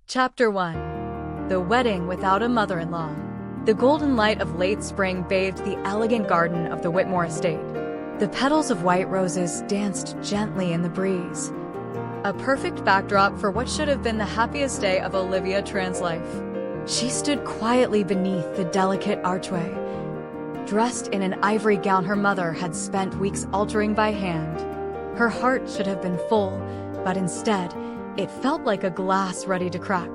Chapter 1. The Wedding Without a Mother-in-Law. The golden light of late spring bathed the elegant garden of the Whitmore estate. The petals of white roses danced gently in the breeze. A perfect backdrop for what should have been the happiest day of Olivia Tran's life. She stood quietly beneath the delicate archway, dressed in an ivory gown her mother had spent weeks altering by hand. Her heart should have been full, but instead, it felt like a glass ready to crack.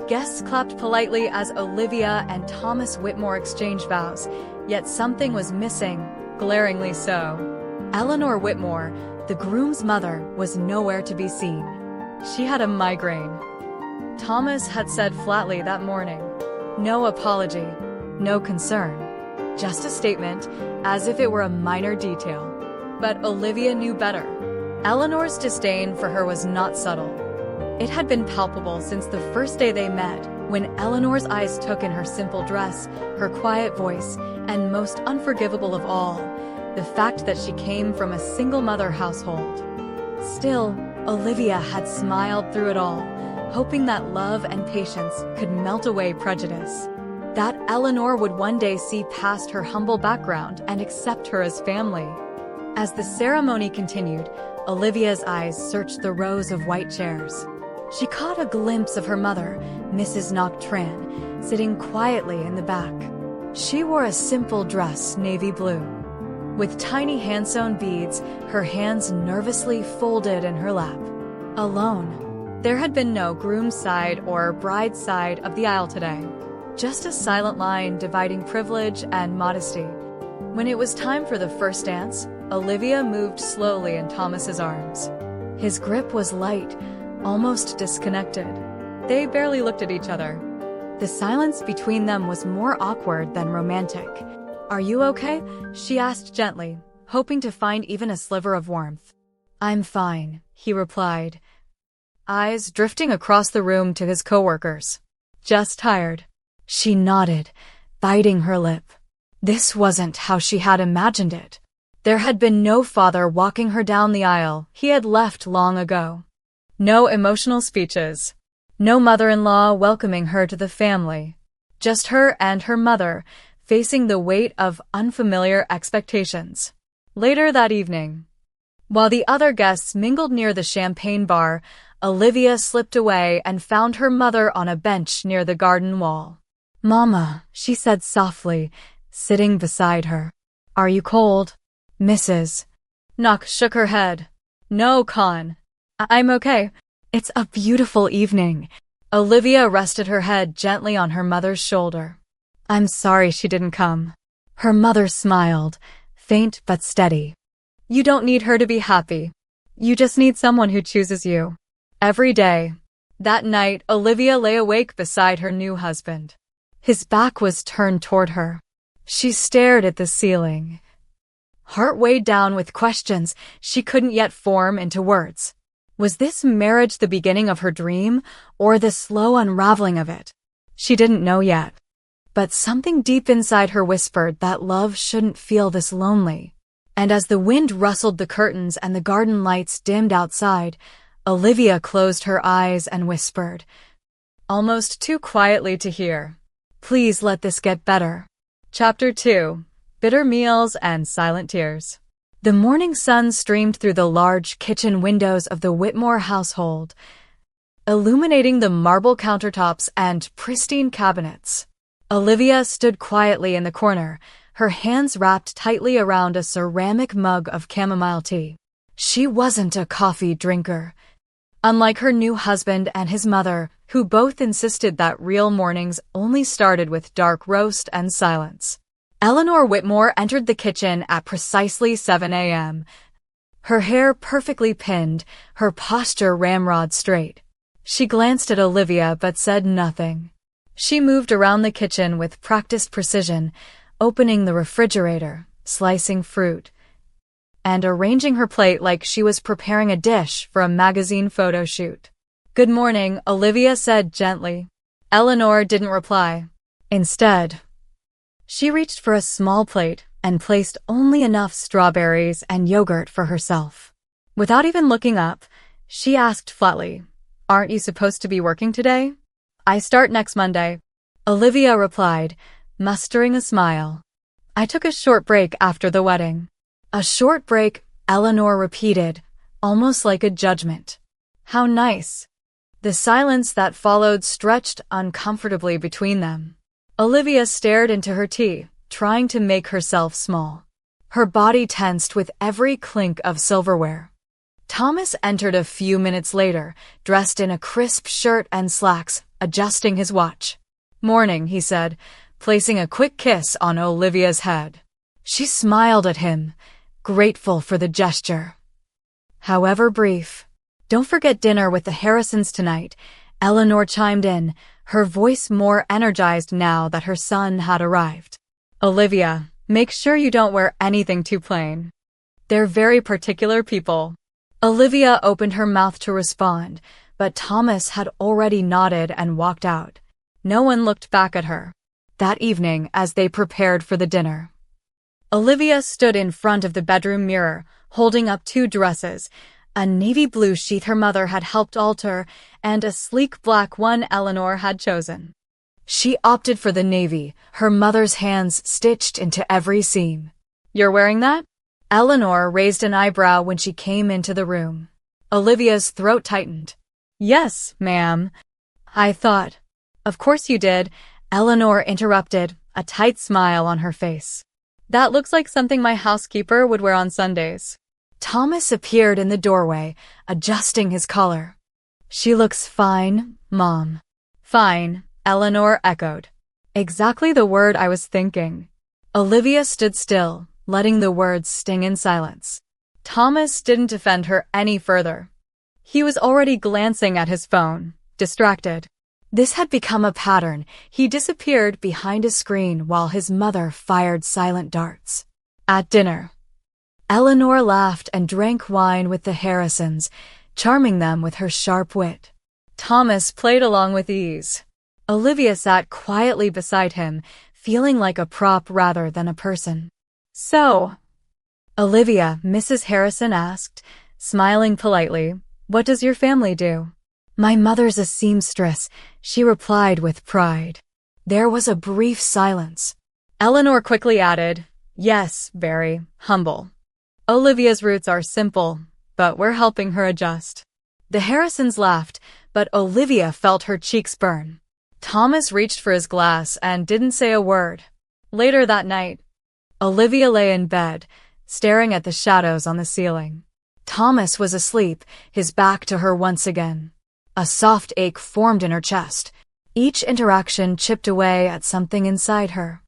Guests clapped politely as Olivia and Thomas Whitmore exchanged vows, yet something was missing, glaringly so. Eleanor Whitmore, the groom's mother, was nowhere to be seen. She had a migraine. Thomas had said flatly that morning. No apology, no concern. Just a statement, as if it were a minor detail. But Olivia knew better. Eleanor's disdain for her was not subtle. It had been palpable since the first day they met, when Eleanor's eyes took in her simple dress, her quiet voice, and most unforgivable of all, the fact that she came from a single-mother household. Still, Olivia had smiled through it all, hoping that love and patience could melt away prejudice. That Eleanor would one day see past her humble background and accept her as family. As the ceremony continued, Olivia's eyes searched the rows of white chairs. She caught a glimpse of her mother, Mrs. Tran, sitting quietly in the back. She wore a simple dress, navy blue. With tiny hand-sewn beads, her hands nervously folded in her lap. Alone. There had been no groom's side or bride's side of the aisle today. Just a silent line dividing privilege and modesty. When it was time for the first dance, Olivia moved slowly in Thomas's arms. His grip was light, almost disconnected. They barely looked at each other. The silence between them was more awkward than romantic. "Are you okay?" she asked gently, hoping to find even a sliver of warmth. "I'm fine," he replied, eyes drifting across the room to his coworkers. "Just tired." She nodded, biting her lip. This wasn't how she had imagined it. There had been no father walking her down the aisle. He had left long ago. No emotional speeches. No mother-in-law welcoming her to the family. Just her and her mother, facing the weight of unfamiliar expectations. Later that evening, while the other guests mingled near the champagne bar, Olivia slipped away and found her mother on a bench near the garden wall. "Mama," she said softly, sitting beside her. "Are you cold?" Mrs. Knock shook her head. "No, Con. I'm okay. It's a beautiful evening." Olivia rested her head gently on her mother's shoulder. "I'm sorry she didn't come." Her mother smiled, faint but steady. "You don't need her to be happy. You just need someone who chooses you." Every day. That night, Olivia lay awake beside her new husband. His back was turned toward her. She stared at the ceiling, heart weighed down with questions she couldn't yet form into words. Was this marriage the beginning of her dream, or the slow unraveling of it? She didn't know yet. But something deep inside her whispered that love shouldn't feel this lonely. And as the wind rustled the curtains and the garden lights dimmed outside, Olivia closed her eyes and whispered, almost too quietly to hear, "Please let this get better." Chapter 2. Bitter Meals and Silent Tears. The morning sun streamed through the large kitchen windows of the Whitmore household, illuminating the marble countertops and pristine cabinets. Olivia stood quietly in the corner, her hands wrapped tightly around a ceramic mug of chamomile tea. She wasn't a coffee drinker. Unlike her new husband and his mother, who both insisted that real mornings only started with dark roast and silence. Eleanor Whitmore entered the kitchen at precisely 7 a.m. Her hair perfectly pinned, her posture ramrod straight. She glanced at Olivia but said nothing. She moved around the kitchen with practiced precision, opening the refrigerator, slicing fruit, and arranging her plate like she was preparing a dish for a magazine photo shoot. "Good morning," Olivia said gently. Eleanor didn't reply. Instead, she reached for a small plate and placed only enough strawberries and yogurt for herself. Without even looking up, she asked flatly, Aren't you supposed to be working today? I start next Monday. Olivia replied, mustering a smile. I took a short break after the wedding. A short break, Eleanor repeated, almost like a judgment. How nice. The silence that followed stretched uncomfortably between them. Olivia stared into her tea, trying to make herself small. Her body tensed with every clink of silverware. Thomas entered a few minutes later, dressed in a crisp shirt and slacks, adjusting his watch. Morning, he said, placing a quick kiss on Olivia's head. She smiled at him, grateful for the gesture. However brief. Don't forget dinner with the Harrisons tonight, Eleanor chimed in, her voice more energized now that her son had arrived. Olivia, make sure you don't wear anything too plain. They're very particular people. Olivia opened her mouth to respond, but Thomas had already nodded and walked out. No one looked back at her. That evening, as they prepared for the dinner, Olivia stood in front of the bedroom mirror, holding up two dresses, a navy blue sheath her mother had helped alter, and a sleek black one Eleanor had chosen. She opted for the navy, her mother's hands stitched into every seam. You're wearing that? Eleanor raised an eyebrow when she came into the room. Olivia's throat tightened. Yes, ma'am. I thought. Of course you did, Eleanor interrupted, a tight smile on her face. That looks like something my housekeeper would wear on Sundays. Thomas appeared in the doorway, adjusting his collar. She looks fine, Mom. Fine, Eleanor echoed. Exactly the word I was thinking. Olivia stood still, letting the words sting in silence. Thomas didn't defend her any further. He was already glancing at his phone, distracted. This had become a pattern. He disappeared behind a screen while his mother fired silent darts. At dinner, Eleanor laughed and drank wine with the Harrisons, charming them with her sharp wit. Thomas played along with ease. Olivia sat quietly beside him, feeling like a prop rather than a person. So, Olivia, Mrs. Harrison asked, smiling politely, what does your family do? My mother's a seamstress, she replied with pride. There was a brief silence. Eleanor quickly added, yes, very humble. Olivia's roots are simple, but we're helping her adjust. The Harrisons laughed, but Olivia felt her cheeks burn. Thomas reached for his glass and didn't say a word. Later that night, Olivia lay in bed, staring at the shadows on the ceiling. Thomas was asleep, his back to her once again. A soft ache formed in her chest. Each interaction chipped away at something inside her.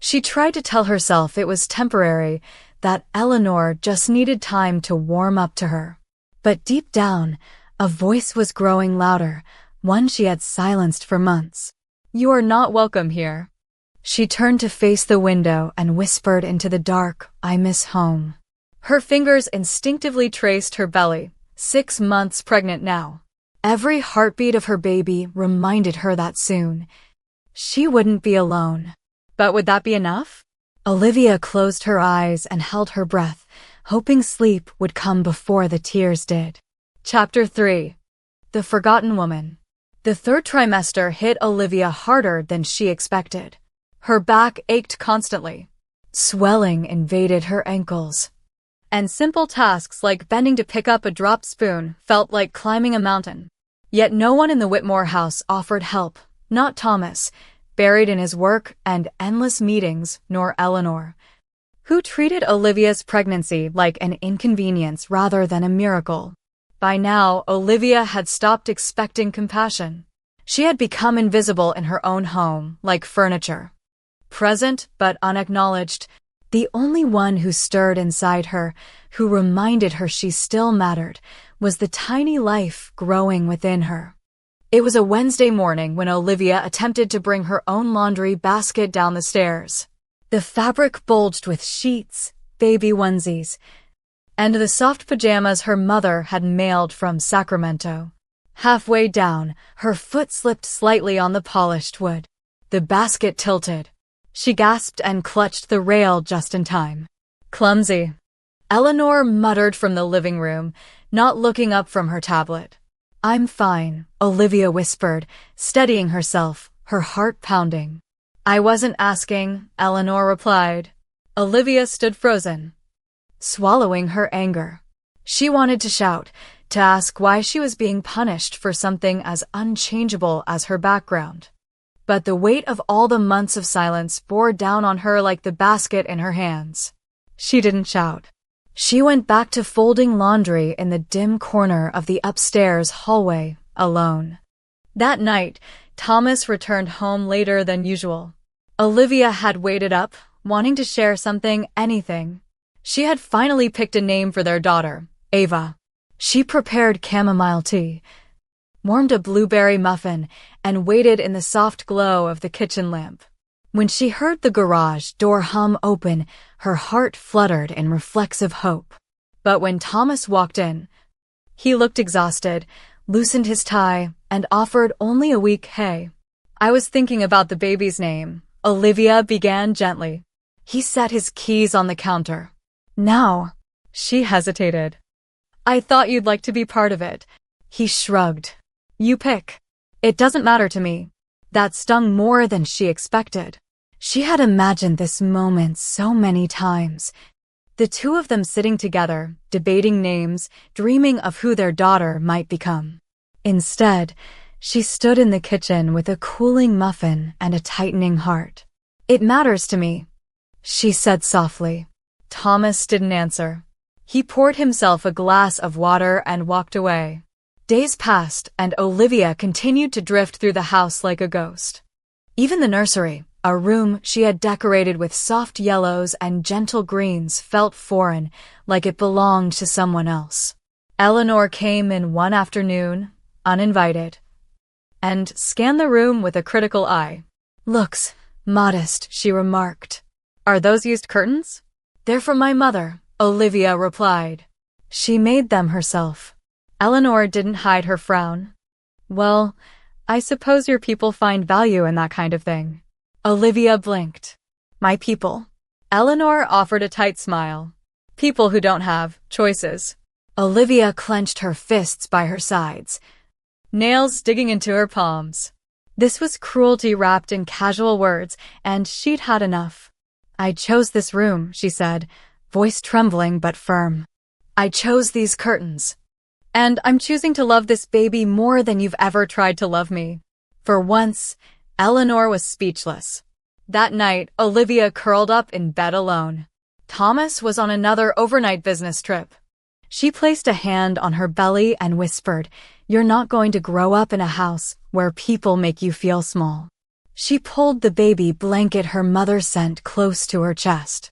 She tried to tell herself it was temporary, that Eleanor just needed time to warm up to her. But deep down, a voice was growing louder, one she had silenced for months. You are not welcome here. She turned to face the window and whispered into the dark, I miss home. Her fingers instinctively traced her belly, 6 months pregnant now. Every heartbeat of her baby reminded her that soon she wouldn't be alone. But would that be enough? Olivia closed her eyes and held her breath, hoping sleep would come before the tears did. Chapter 3. The Forgotten Woman. The third trimester hit Olivia harder than she expected. Her back ached constantly. Swelling invaded her ankles. And simple tasks like bending to pick up a dropped spoon felt like climbing a mountain. Yet no one in the Whitmore house offered help, not Thomas, buried in his work and endless meetings, nor Eleanor, who treated Olivia's pregnancy like an inconvenience rather than a miracle. By now, Olivia had stopped expecting compassion. She had become invisible in her own home, like furniture. Present but unacknowledged, the only one who stirred inside her, who reminded her she still mattered, was the tiny life growing within her. It was a Wednesday morning when Olivia attempted to bring her own laundry basket down the stairs. The fabric bulged with sheets, baby onesies, and the soft pajamas her mother had mailed from Sacramento. Halfway down, her foot slipped slightly on the polished wood. The basket tilted. She gasped and clutched the rail just in time. Clumsy. Eleanor muttered from the living room, not looking up from her tablet. I'm fine, Olivia whispered, steadying herself, her heart pounding. I wasn't asking, Eleanor replied. Olivia stood frozen, swallowing her anger. She wanted to shout, to ask why she was being punished for something as unchangeable as her background. But the weight of all the months of silence bore down on her like the basket in her hands. She didn't shout. She went back to folding laundry in the dim corner of the upstairs hallway, alone. That night, Thomas returned home later than usual. Olivia had waited up, wanting to share something, anything. She had finally picked a name for their daughter, Ava. She prepared chamomile tea, warmed a blueberry muffin, and waited in the soft glow of the kitchen lamp. When she heard the garage door hum open, her heart fluttered in reflexive hope. But when Thomas walked in, he looked exhausted, loosened his tie, and offered only a weak hey. I was thinking about the baby's name, Olivia began gently. He set his keys on the counter. Now, she hesitated. I thought you'd like to be part of it. He shrugged. You pick. It doesn't matter to me. That stung more than she expected. She had imagined this moment so many times. The two of them sitting together, debating names, dreaming of who their daughter might become. Instead, she stood in the kitchen with a cooling muffin and a tightening heart. It matters to me, she said softly. Thomas didn't answer. He poured himself a glass of water and walked away. Days passed, and Olivia continued to drift through the house like a ghost. Even the nursery, a room she had decorated with soft yellows and gentle greens, felt foreign, like it belonged to someone else. Eleanor came in one afternoon, uninvited, and scanned the room with a critical eye. Looks modest, she remarked. Are those used curtains? They're from my mother, Olivia replied. She made them herself. Eleanor didn't hide her frown. Well, I suppose your people find value in that kind of thing. Olivia blinked. My people? Eleanor offered a tight smile. People who don't have choices. Olivia clenched her fists by her sides, nails digging into her palms. This was cruelty wrapped in casual words, and she'd had enough. I chose this room, she said, voice trembling but firm. I chose these curtains. And I'm choosing to love this baby more than you've ever tried to love me. For once, Eleanor was speechless. That night, Olivia curled up in bed alone. Thomas was on another overnight business trip. She placed a hand on her belly and whispered, You're not going to grow up in a house where people make you feel small. She pulled the baby blanket her mother sent close to her chest.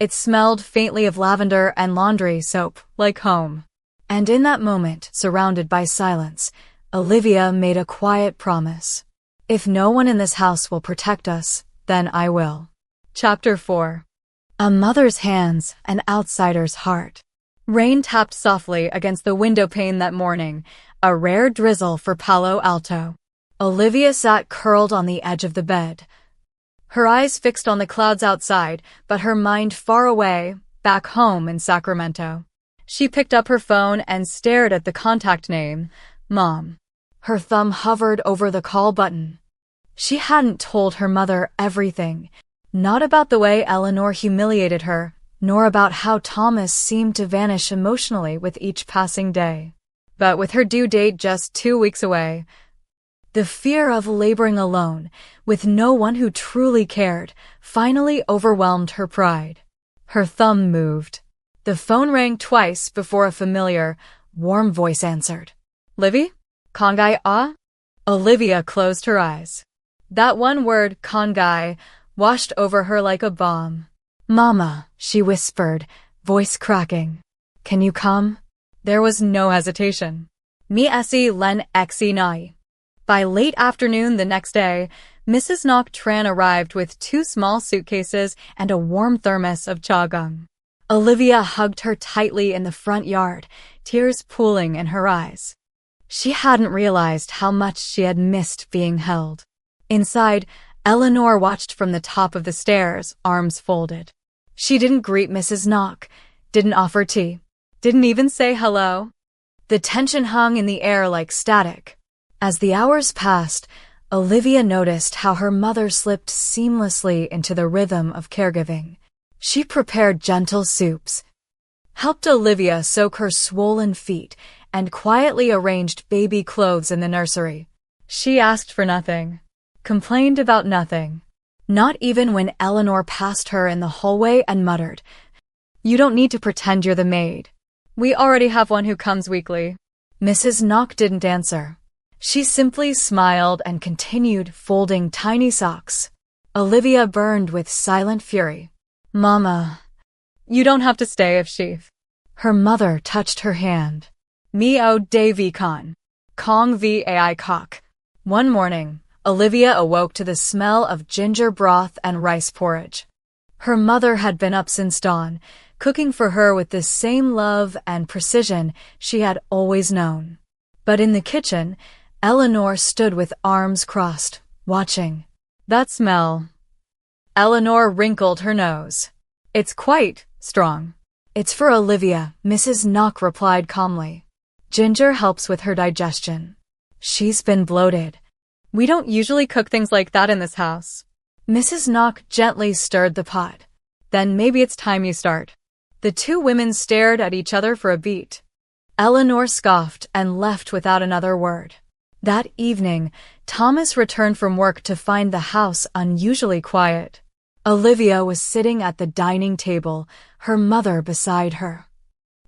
It smelled faintly of lavender and laundry soap, like home. And in that moment, surrounded by silence, Olivia made a quiet promise. If no one in this house will protect us, then I will. Chapter 4. A mother's hands, an outsider's heart. Rain tapped softly against the window pane that morning, a rare drizzle for Palo Alto. Olivia sat curled on the edge of the bed, her eyes fixed on the clouds outside, but her mind far away, back home in Sacramento. She picked up her phone and stared at the contact name, Mom. Her thumb hovered over the call button. She hadn't told her mother everything, not about the way Eleanor humiliated her, nor about how Thomas seemed to vanish emotionally with each passing day. But with her due date just 2 weeks away, the fear of laboring alone, with no one who truly cared, finally overwhelmed her pride. Her thumb moved. The phone rang twice before a familiar, warm voice answered. Livy? Kongai ah? Olivia closed her eyes. That one word, Kongai, washed over her like a bomb. Mama, she whispered, voice cracking. Can you come? There was no hesitation. Mi esi len exi nai. By late afternoon the next day, Mrs. Nok Tran arrived with 2 small suitcases and a warm thermos of chagung. Olivia hugged her tightly in the front yard, tears pooling in her eyes. She hadn't realized how much she had missed being held. Inside, Eleanor watched from the top of the stairs, arms folded. She didn't greet Mrs. Nok, didn't offer tea, didn't even say hello. The tension hung in the air like static. As the hours passed, Olivia noticed how her mother slipped seamlessly into the rhythm of caregiving. She prepared gentle soups, helped Olivia soak her swollen feet, and quietly arranged baby clothes in the nursery. She asked for nothing, complained about nothing. Not even when Eleanor passed her in the hallway and muttered, "You don't need to pretend you're the maid. We already have one who comes weekly." Mrs. Knock didn't answer. She simply smiled and continued folding tiny socks. Olivia burned with silent fury. "Mama, you don't have to stay if she..." Her mother touched her hand. "Meo Davy Khan. Kong Vai Kok." One morning, Olivia awoke to the smell of ginger broth and rice porridge. Her mother had been up since dawn, cooking for her with the same love and precision she had always known. But in the kitchen, Eleanor stood with arms crossed, watching. "That smell." Eleanor wrinkled her nose. "It's quite strong." "It's for Olivia," Mrs. Knock replied calmly. "Ginger helps with her digestion. She's been bloated." "We don't usually cook things like that in this house." Mrs. Knock gently stirred the pot. "Then maybe it's time you start." The two women stared at each other for a beat. Eleanor scoffed and left without another word. That evening, Thomas returned from work to find the house unusually quiet. Olivia was sitting at the dining table, her mother beside her,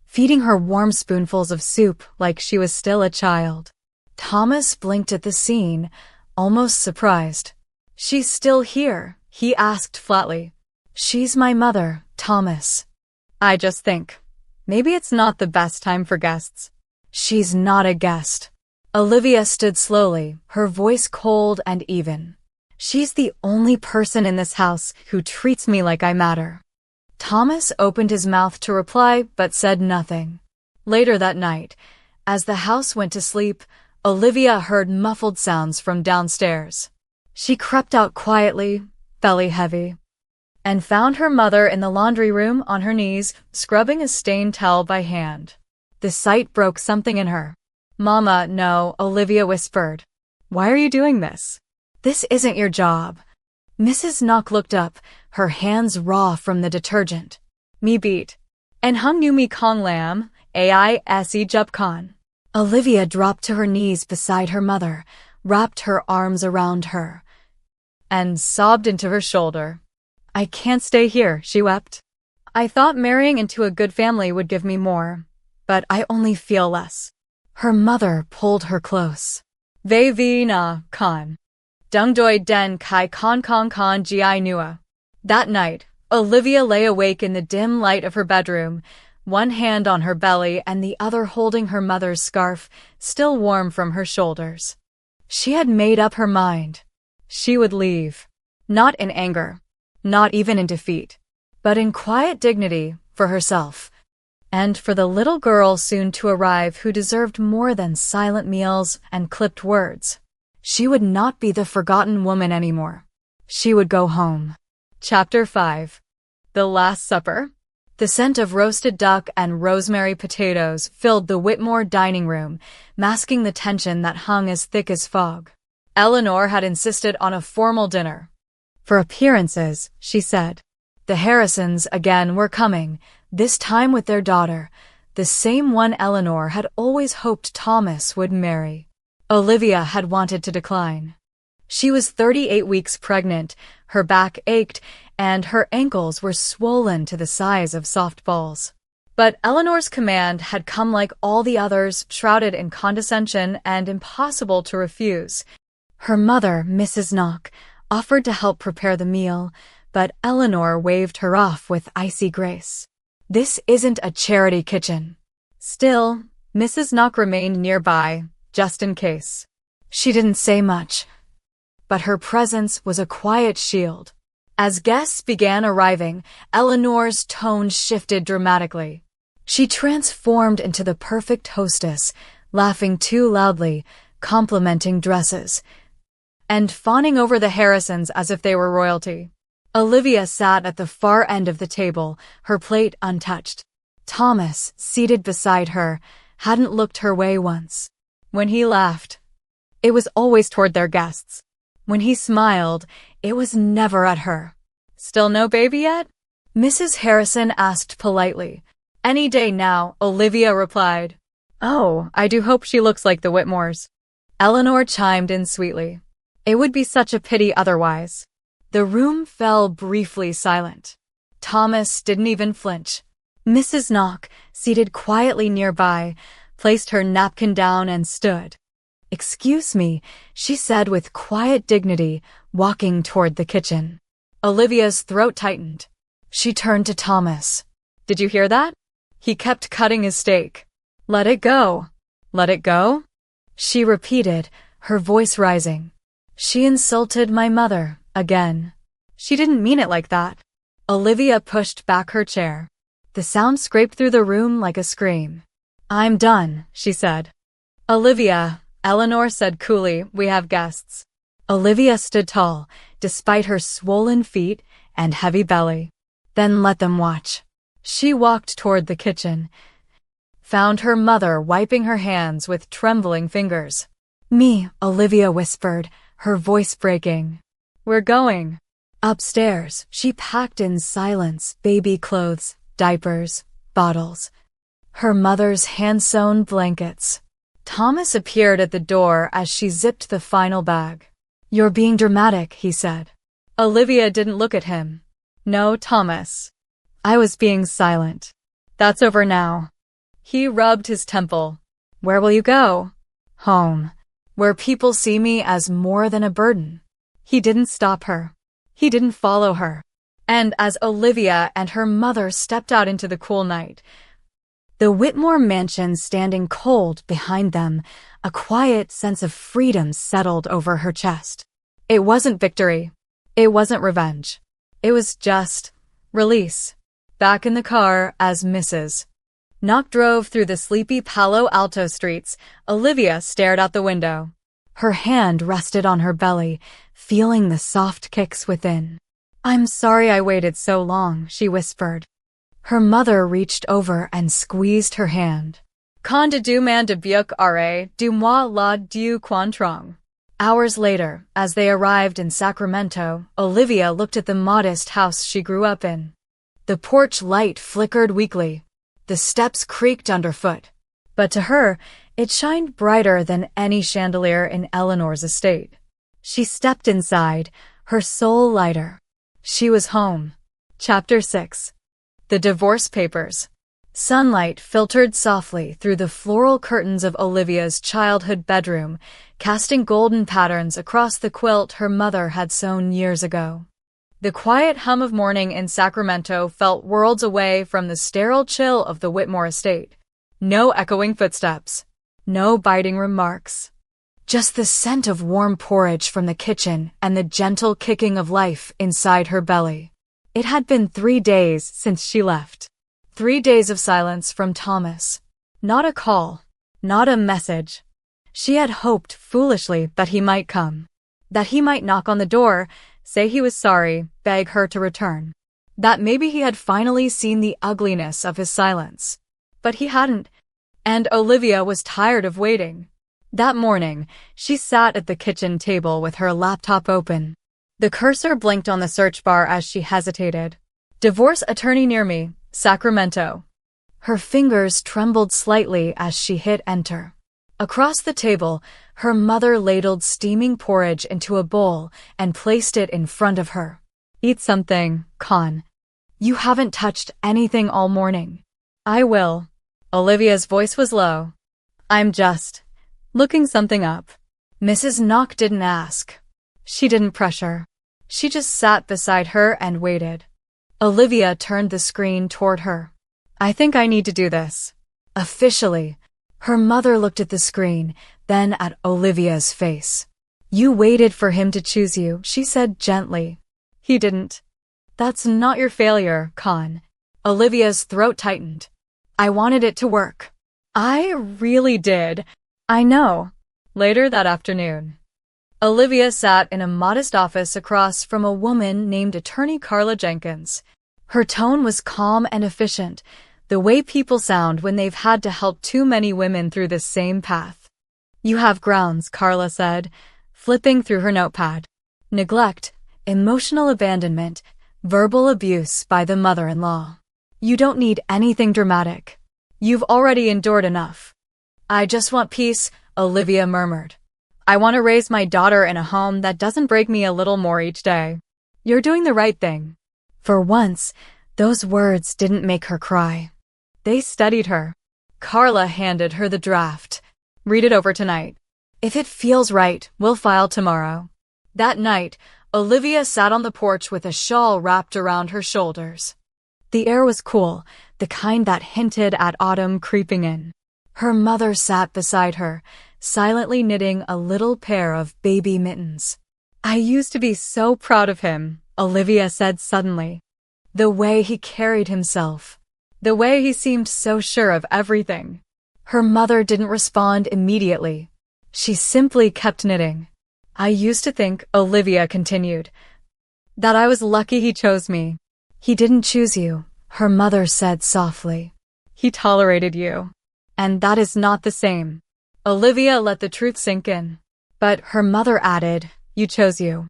feeding her warm spoonfuls of soup like she was still a child. Thomas blinked at the scene, almost surprised. "She's still here?" he asked flatly. "She's my mother, Thomas." "I just think, maybe it's not the best time for guests." "She's not a guest." Olivia stood slowly, her voice cold and even. "She's the only person in this house who treats me like I matter." Thomas opened his mouth to reply but said nothing. Later that night, as the house went to sleep, Olivia heard muffled sounds from downstairs. She crept out quietly, belly heavy, and found her mother in the laundry room on her knees, scrubbing a stained towel by hand. The sight broke something in her. "Mama, no," Olivia whispered. "Why are you doing this? This isn't your job." Mrs. Knock looked up, her hands raw from the detergent. "Me beat. And hung nu me kong lam, aise jub khan." Olivia dropped to her knees beside her mother, wrapped her arms around her, and sobbed into her shoulder. "I can't stay here," she wept. "I thought marrying into a good family would give me more, but I only feel less." Her mother pulled her close. "Ve vi na, Khan. Dung doi den kai kong gi nua." That night, Olivia lay awake in the dim light of her bedroom, one hand on her belly and the other holding her mother's scarf, still warm from her shoulders. She had made up her mind. She would leave. Not in anger, not even in defeat, but in quiet dignity for herself, and for the little girl soon to arrive who deserved more than silent meals and clipped words. She would not be the forgotten woman anymore. She would go home. Chapter 5. The Last Supper. The scent of roasted duck and rosemary potatoes filled the Whitmore dining room, masking the tension that hung as thick as fog. Eleanor had insisted on a formal dinner. For appearances, she said. The Harrisons again were coming, this time with their daughter, the same one Eleanor had always hoped Thomas would marry. Olivia had wanted to decline. She was 38 weeks pregnant, her back ached, and her ankles were swollen to the size of softballs. But Eleanor's command had come like all the others, shrouded in condescension and impossible to refuse. Her mother, Mrs. Knock, offered to help prepare the meal, but Eleanor waved her off with icy grace. "This isn't a charity kitchen." Still, Mrs. Knock remained nearby, just in case. She didn't say much, but her presence was a quiet shield. As guests began arriving, Eleanor's tone shifted dramatically. She transformed into the perfect hostess, laughing too loudly, complimenting dresses, and fawning over the Harrisons as if they were royalty. Olivia sat at the far end of the table, her plate untouched. Thomas, seated beside her, hadn't looked her way once. When he laughed, it was always toward their guests. When he smiled, it was never at her. "Still no baby yet?" Mrs. Harrison asked politely. "Any day now," Olivia replied. "Oh, I do hope she looks like the Whitmores." Eleanor chimed in sweetly. "It would be such a pity otherwise." The room fell briefly silent. Thomas didn't even flinch. Mrs. Knock, seated quietly nearby, placed her napkin down and stood. "Excuse me," she said with quiet dignity, walking toward the kitchen. Olivia's throat tightened. She turned to Thomas. "Did you hear that?" He kept cutting his steak. "Let it go." "Let it go?" She repeated, her voice rising. "She insulted my mother, again." "She didn't mean it like that." Olivia pushed back her chair. The sound scraped through the room like a scream. "I'm done," she said. "Olivia," Eleanor said coolly, "we have guests." Olivia stood tall, despite her swollen feet and heavy belly. "Then let them watch." She walked toward the kitchen, found her mother wiping her hands with trembling fingers. "Me," Olivia whispered, her voice breaking. "We're going." Upstairs, she packed in silence baby clothes, diapers, bottles. Her mother's hand-sewn blankets. Thomas appeared at the door as she zipped the final bag. "You're being dramatic," he said. Olivia didn't look at him. "No, Thomas. I was being silent. That's over now." He rubbed his temple. "Where will you go?" "Home. Where people see me as more than a burden." He didn't stop her. He didn't follow her. And as Olivia and her mother stepped out into the cool night, the Whitmore mansion standing cold behind them, a quiet sense of freedom settled over her chest. It wasn't victory. It wasn't revenge. It was just release. Back in the car as Mrs. Knock drove through the sleepy Palo Alto streets, Olivia stared out the window. Her hand rested on her belly, feeling the soft kicks within. "I'm sorry I waited so long," she whispered. Her mother reached over and squeezed her hand. "Quand de demain de biuk are, du moi la du quan trong." Hours later, as they arrived in Sacramento, Olivia looked at the modest house she grew up in. The porch light flickered weakly. The steps creaked underfoot. But to her, it shined brighter than any chandelier in Eleanor's estate. She stepped inside, her soul lighter. She was home. Chapter 6. The Divorce Papers. Sunlight filtered softly through the floral curtains of Olivia's childhood bedroom, casting golden patterns across the quilt her mother had sewn years ago. The quiet hum of morning in Sacramento felt worlds away from the sterile chill of the Whitmore estate. No echoing footsteps. No biting remarks. Just the scent of warm porridge from the kitchen and the gentle kicking of life inside her belly. It had been 3 days since she left. 3 days of silence from Thomas. Not a call. Not a message. She had hoped foolishly that he might come. That he might knock on the door, say he was sorry, beg her to return. That maybe he had finally seen the ugliness of his silence. But he hadn't. And Olivia was tired of waiting. That morning, she sat at the kitchen table with her laptop open. The cursor blinked on the search bar as she hesitated. "Divorce attorney near me, Sacramento." Her fingers trembled slightly as she hit enter. Across the table, her mother ladled steaming porridge into a bowl and placed it in front of her. "Eat something, Con. You haven't touched anything all morning." "I will." Olivia's voice was low. "I'm just looking something up." Mrs. Knock didn't ask. She didn't pressure. She just sat beside her and waited. Olivia turned the screen toward her. "I think I need to do this." Officially. Her mother looked at the screen, then at Olivia's face. "You waited for him to choose you," she said gently. "He didn't." "That's not your failure, Con." Olivia's throat tightened. "I wanted it to work." "I really did." "I know." Later that afternoon, Olivia sat in a modest office across from a woman named Attorney Carla Jenkins. Her tone was calm and efficient, The way people sound when they've had to help too many women through this same path. You have grounds, Carla said, flipping through her notepad. Neglect, emotional abandonment, verbal abuse by the mother-in-law. You don't need anything dramatic. You've already endured enough. I just want peace, Olivia murmured. I want to raise my daughter in a home that doesn't break me a little more each day. You're doing the right thing. For once, those words didn't make her cry. They steadied her. Carla handed her the draft. Read it over tonight. If it feels right, we'll file tomorrow. That night, Olivia sat on the porch with a shawl wrapped around her shoulders. The air was cool, the kind that hinted at autumn creeping in. Her mother sat beside her, silently knitting a little pair of baby mittens. I used to be so proud of him, Olivia said suddenly. The way he carried himself. The way he seemed so sure of everything. Her mother didn't respond immediately. She simply kept knitting. I used to think, Olivia continued, that I was lucky he chose me. He didn't choose you, her mother said softly. He tolerated you. And that is not the same. Olivia let the truth sink in. But her mother added, you chose you.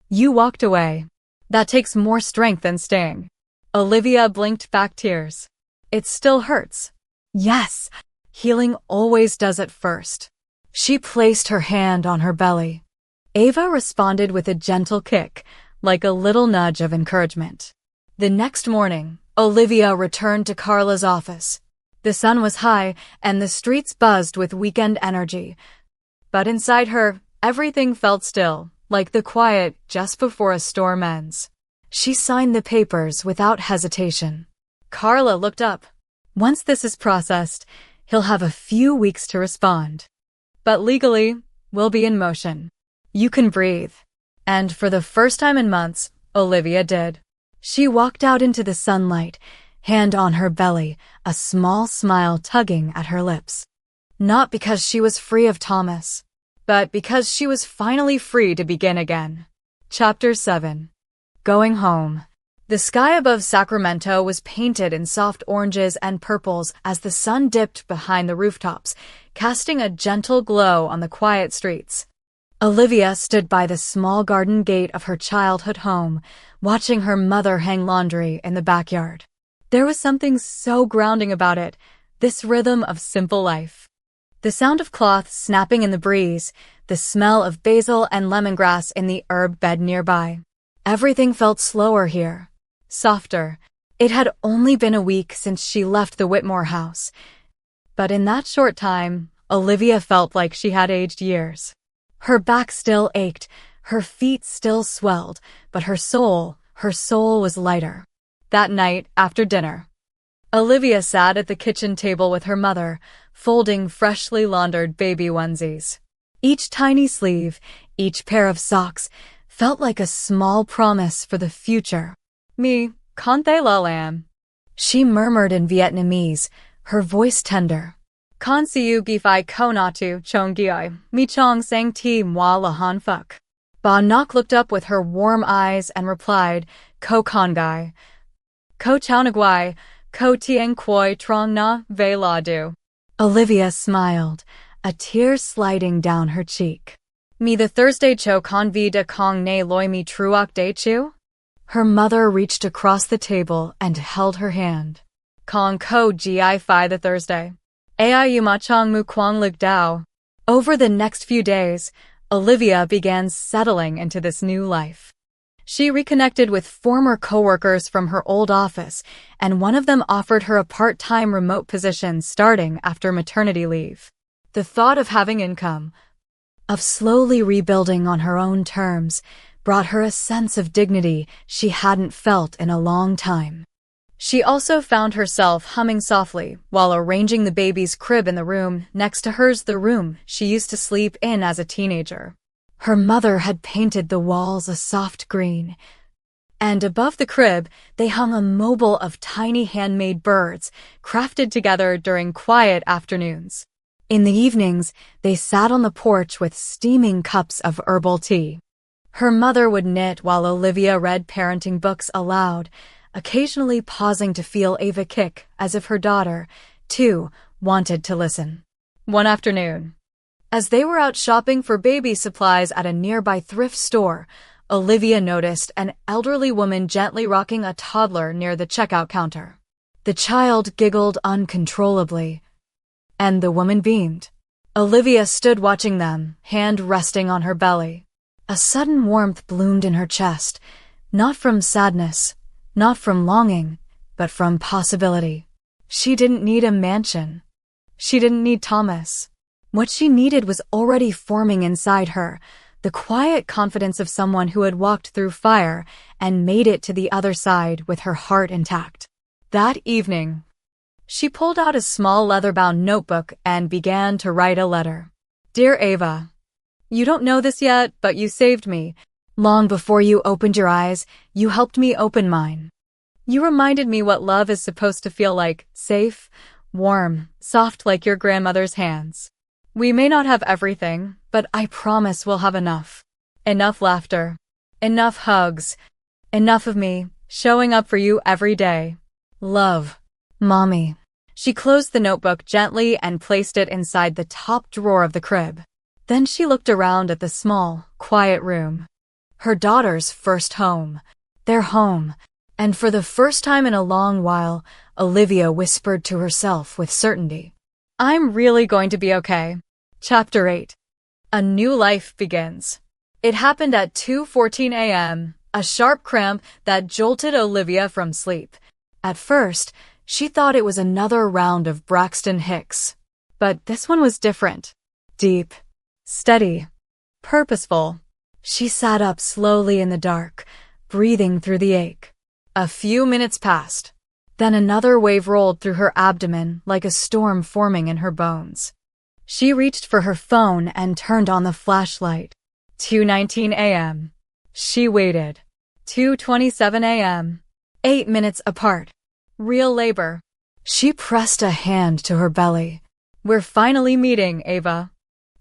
You walked away. That takes more strength than staying. Olivia blinked back tears. It still hurts. Yes, healing always does at first. She placed her hand on her belly. Ava responded with a gentle kick, like a little nudge of encouragement. The next morning, Olivia returned to Carla's office. The sun was high, and the streets buzzed with weekend energy. But inside her, everything felt still, like the quiet just before a storm ends. She signed the papers without hesitation. Carla looked up. Once this is processed, he'll have a few weeks to respond. But legally, we'll be in motion. You can breathe. And for the first time in months, Olivia did. She walked out into the sunlight, hand on her belly, a small smile tugging at her lips. Not because she was free of Thomas, but because she was finally free to begin again. Chapter 7. Going home. The sky above Sacramento was painted in soft oranges and purples as the sun dipped behind the rooftops, casting a gentle glow on the quiet streets. Olivia stood by the small garden gate of her childhood home, watching her mother hang laundry in the backyard. There was something so grounding about it, this rhythm of simple life. The sound of cloth snapping in the breeze, the smell of basil and lemongrass in the herb bed nearby. Everything felt slower here, softer. It had only been a week since she left the Whitmore house. But in that short time, Olivia felt like she had aged years. Her back still ached, her feet still swelled, but her soul was lighter. That night, after dinner, Olivia sat at the kitchen table with her mother, folding freshly laundered baby onesies. Each tiny sleeve, each pair of socks, felt like a small promise for the future. Me, kante la lam. She murmured in Vietnamese, her voice tender. Con siu gifai konatu chonggiai, mi chong sang ti moi la han fuck. Ba Nok looked up with her warm eyes and replied, Ko kongai. Ko chaunagwai, ko tieng quoi trong na ve la du. Olivia smiled, a tear sliding down her cheek. Me the Thursday cho con vi de kong ne loi mi truok de chu? Her mother reached across the table and held her hand. Kong ko gi fi the Thursday. Ai yu ma chong mu quang lig dao. Over the next few days, Olivia began settling into this new life. She reconnected with former coworkers from her old office, and one of them offered her a part-time remote position starting after maternity leave. The thought of having income, of slowly rebuilding on her own terms, brought her a sense of dignity she hadn't felt in a long time. She also found herself humming softly while arranging the baby's crib in the room next to hers, the room she used to sleep in as a teenager. Her mother had painted the walls a soft green, and above the crib they hung a mobile of tiny handmade birds crafted together during quiet afternoons. In the evenings, they sat on the porch with steaming cups of herbal tea. Her mother would knit while Olivia read parenting books aloud, occasionally pausing to feel Ava kick as if her daughter, too, wanted to listen. One afternoon, as they were out shopping for baby supplies at a nearby thrift store, Olivia noticed an elderly woman gently rocking a toddler near the checkout counter. The child giggled uncontrollably, and the woman beamed. Olivia stood watching them, hand resting on her belly. A sudden warmth bloomed in her chest, not from sadness, not from longing, but from possibility. She didn't need a mansion. She didn't need Thomas. What she needed was already forming inside her, the quiet confidence of someone who had walked through fire and made it to the other side with her heart intact. That evening, she pulled out a small leather-bound notebook and began to write a letter. Dear Ava, you don't know this yet, but you saved me. Long before you opened your eyes, you helped me open mine. You reminded me what love is supposed to feel like, safe, warm, soft like your grandmother's hands. We may not have everything, but I promise we'll have enough. Enough laughter, enough hugs, enough of me showing up for you every day. Love, Mommy. She closed the notebook gently and placed it inside the top drawer of the crib. Then she looked around at the small, quiet room. Her daughter's first home. Their home. And for the first time in a long while, Olivia whispered to herself with certainty, I'm really going to be okay. Chapter 8. A new life begins. It happened at 2:14 a.m., a sharp cramp that jolted Olivia from sleep. At first, she thought it was another round of Braxton Hicks. But this one was different. Deep, steady, purposeful. She sat up slowly in the dark, breathing through the ache. A few minutes passed. Then another wave rolled through her abdomen like a storm forming in her bones. She reached for her phone and turned on the flashlight. 2:19 a.m. She waited. 2:27 a.m. 8 minutes apart. Real labor. She pressed a hand to her belly. We're finally meeting, Ava.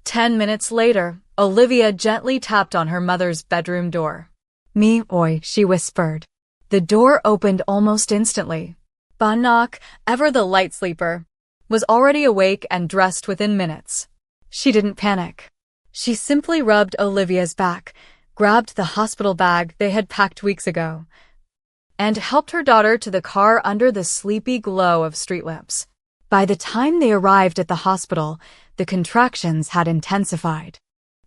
10 minutes later, Olivia gently tapped on her mother's bedroom door. Me, oi, she whispered. The door opened almost instantly. Banak, ever the light sleeper, was already awake and dressed within minutes. She didn't panic. She simply rubbed Olivia's back, grabbed the hospital bag they had packed weeks ago, and helped her daughter to the car under the sleepy glow of street lamps. By the time they arrived at the hospital, the contractions had intensified.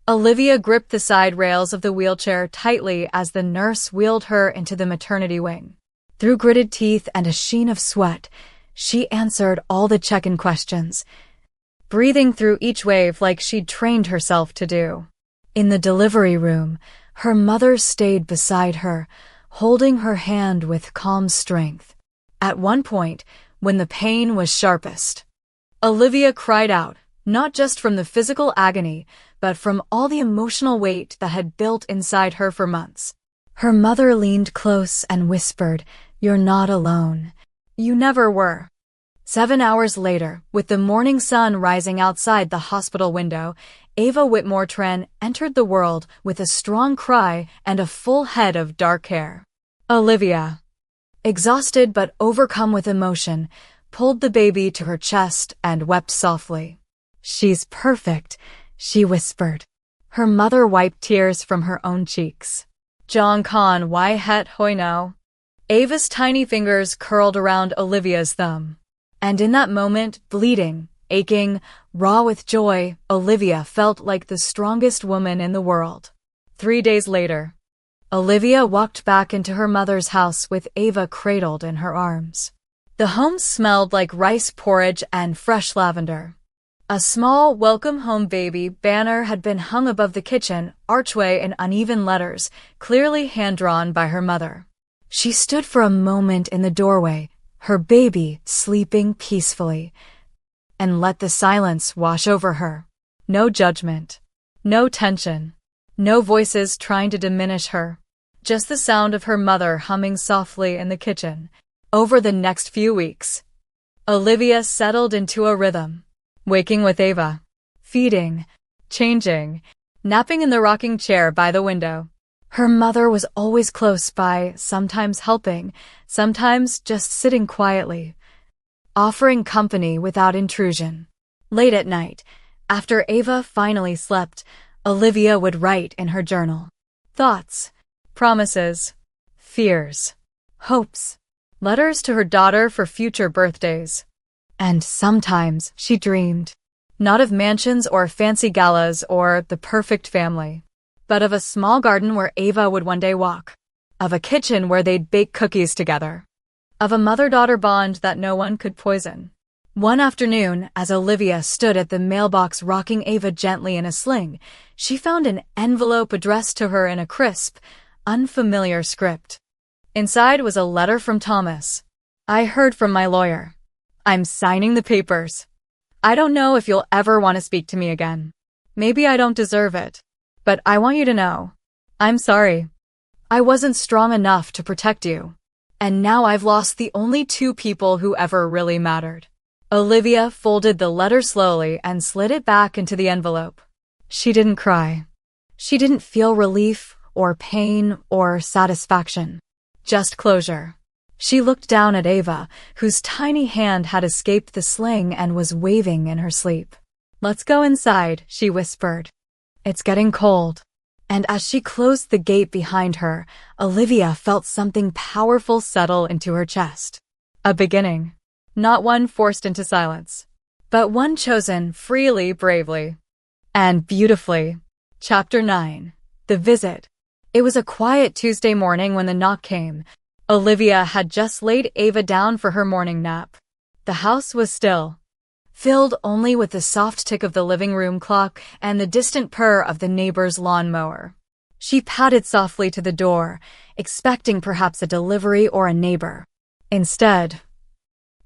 Olivia gripped the side rails of the wheelchair tightly as the nurse wheeled her into the maternity wing. Through gritted teeth and a sheen of sweat, she answered all the check-in questions, breathing through each wave like she'd trained herself to do. In the delivery room, her mother stayed beside her, holding her hand with calm strength. At one point, when the pain was sharpest, Olivia cried out, not just from the physical agony, but from all the emotional weight that had built inside her for months. Her mother leaned close and whispered, You're not alone. You never were. 7 hours later, with the morning sun rising outside the hospital window, Ava Whitmore-Tran entered the world with a strong cry and a full head of dark hair. Olivia, exhausted but overcome with emotion, pulled the baby to her chest and wept softly. She's perfect, she whispered. Her mother wiped tears from her own cheeks. Jong Khan why het hoi no? Ava's tiny fingers curled around Olivia's thumb. And in that moment, bleeding, aching, raw with joy, Olivia felt like the strongest woman in the world. 3 days later, Olivia walked back into her mother's house with Ava cradled in her arms. The home smelled like rice porridge and fresh lavender. A small Welcome Home Baby banner had been hung above the kitchen archway in uneven letters, clearly hand-drawn by her mother. She stood for a moment in the doorway, her baby sleeping peacefully, and let the silence wash over her. No judgment, no tension, no voices trying to diminish her. Just the sound of her mother humming softly in the kitchen. Over the next few weeks, Olivia settled into a rhythm, waking with Ava, feeding, changing, napping in the rocking chair by the window. Her mother was always close by, sometimes helping, sometimes just sitting quietly, offering company without intrusion. Late at night, after Ava finally slept, Olivia would write in her journal. Thoughts, promises, fears, hopes, letters to her daughter for future birthdays. And sometimes she dreamed, not of mansions or fancy galas or the perfect family, but of a small garden where Ava would one day walk, of a kitchen where they'd bake cookies together, of a mother-daughter bond that no one could poison. One afternoon, as Olivia stood at the mailbox rocking Ava gently in a sling, she found an envelope addressed to her in a crisp, unfamiliar script. Inside was a letter from Thomas. "I heard from my lawyer. I'm signing the papers. I don't know if you'll ever want to speak to me again. Maybe I don't deserve it. But I want you to know. I'm sorry. I wasn't strong enough to protect you. And now I've lost the only two people who ever really mattered." Olivia folded the letter slowly and slid it back into the envelope. She didn't cry. She didn't feel relief or pain or satisfaction. Just closure. She looked down at Ava, whose tiny hand had escaped the sling and was waving in her sleep. "Let's go inside," she whispered. "It's getting cold." And as she closed the gate behind her, Olivia felt something powerful settle into her chest. A beginning. Not one forced into silence, but one chosen freely, bravely, and beautifully. Chapter 9. The Visit. It was a quiet Tuesday morning when the knock came. Olivia had just laid Ava down for her morning nap. The house was still, filled only with the soft tick of the living room clock and the distant purr of the neighbor's lawnmower. She patted softly to the door, expecting perhaps a delivery or a neighbor. Instead,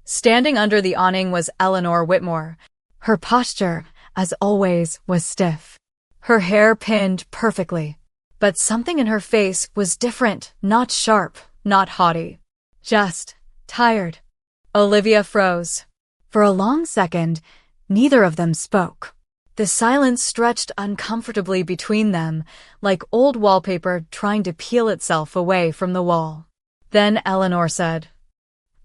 standing under the awning was Eleanor Whitmore. Her posture, as always, was stiff. Her hair pinned perfectly. But something in her face was different, not sharp, not haughty. Just tired. Olivia froze. For a long second, neither of them spoke. The silence stretched uncomfortably between them, like old wallpaper trying to peel itself away from the wall. Then Eleanor said,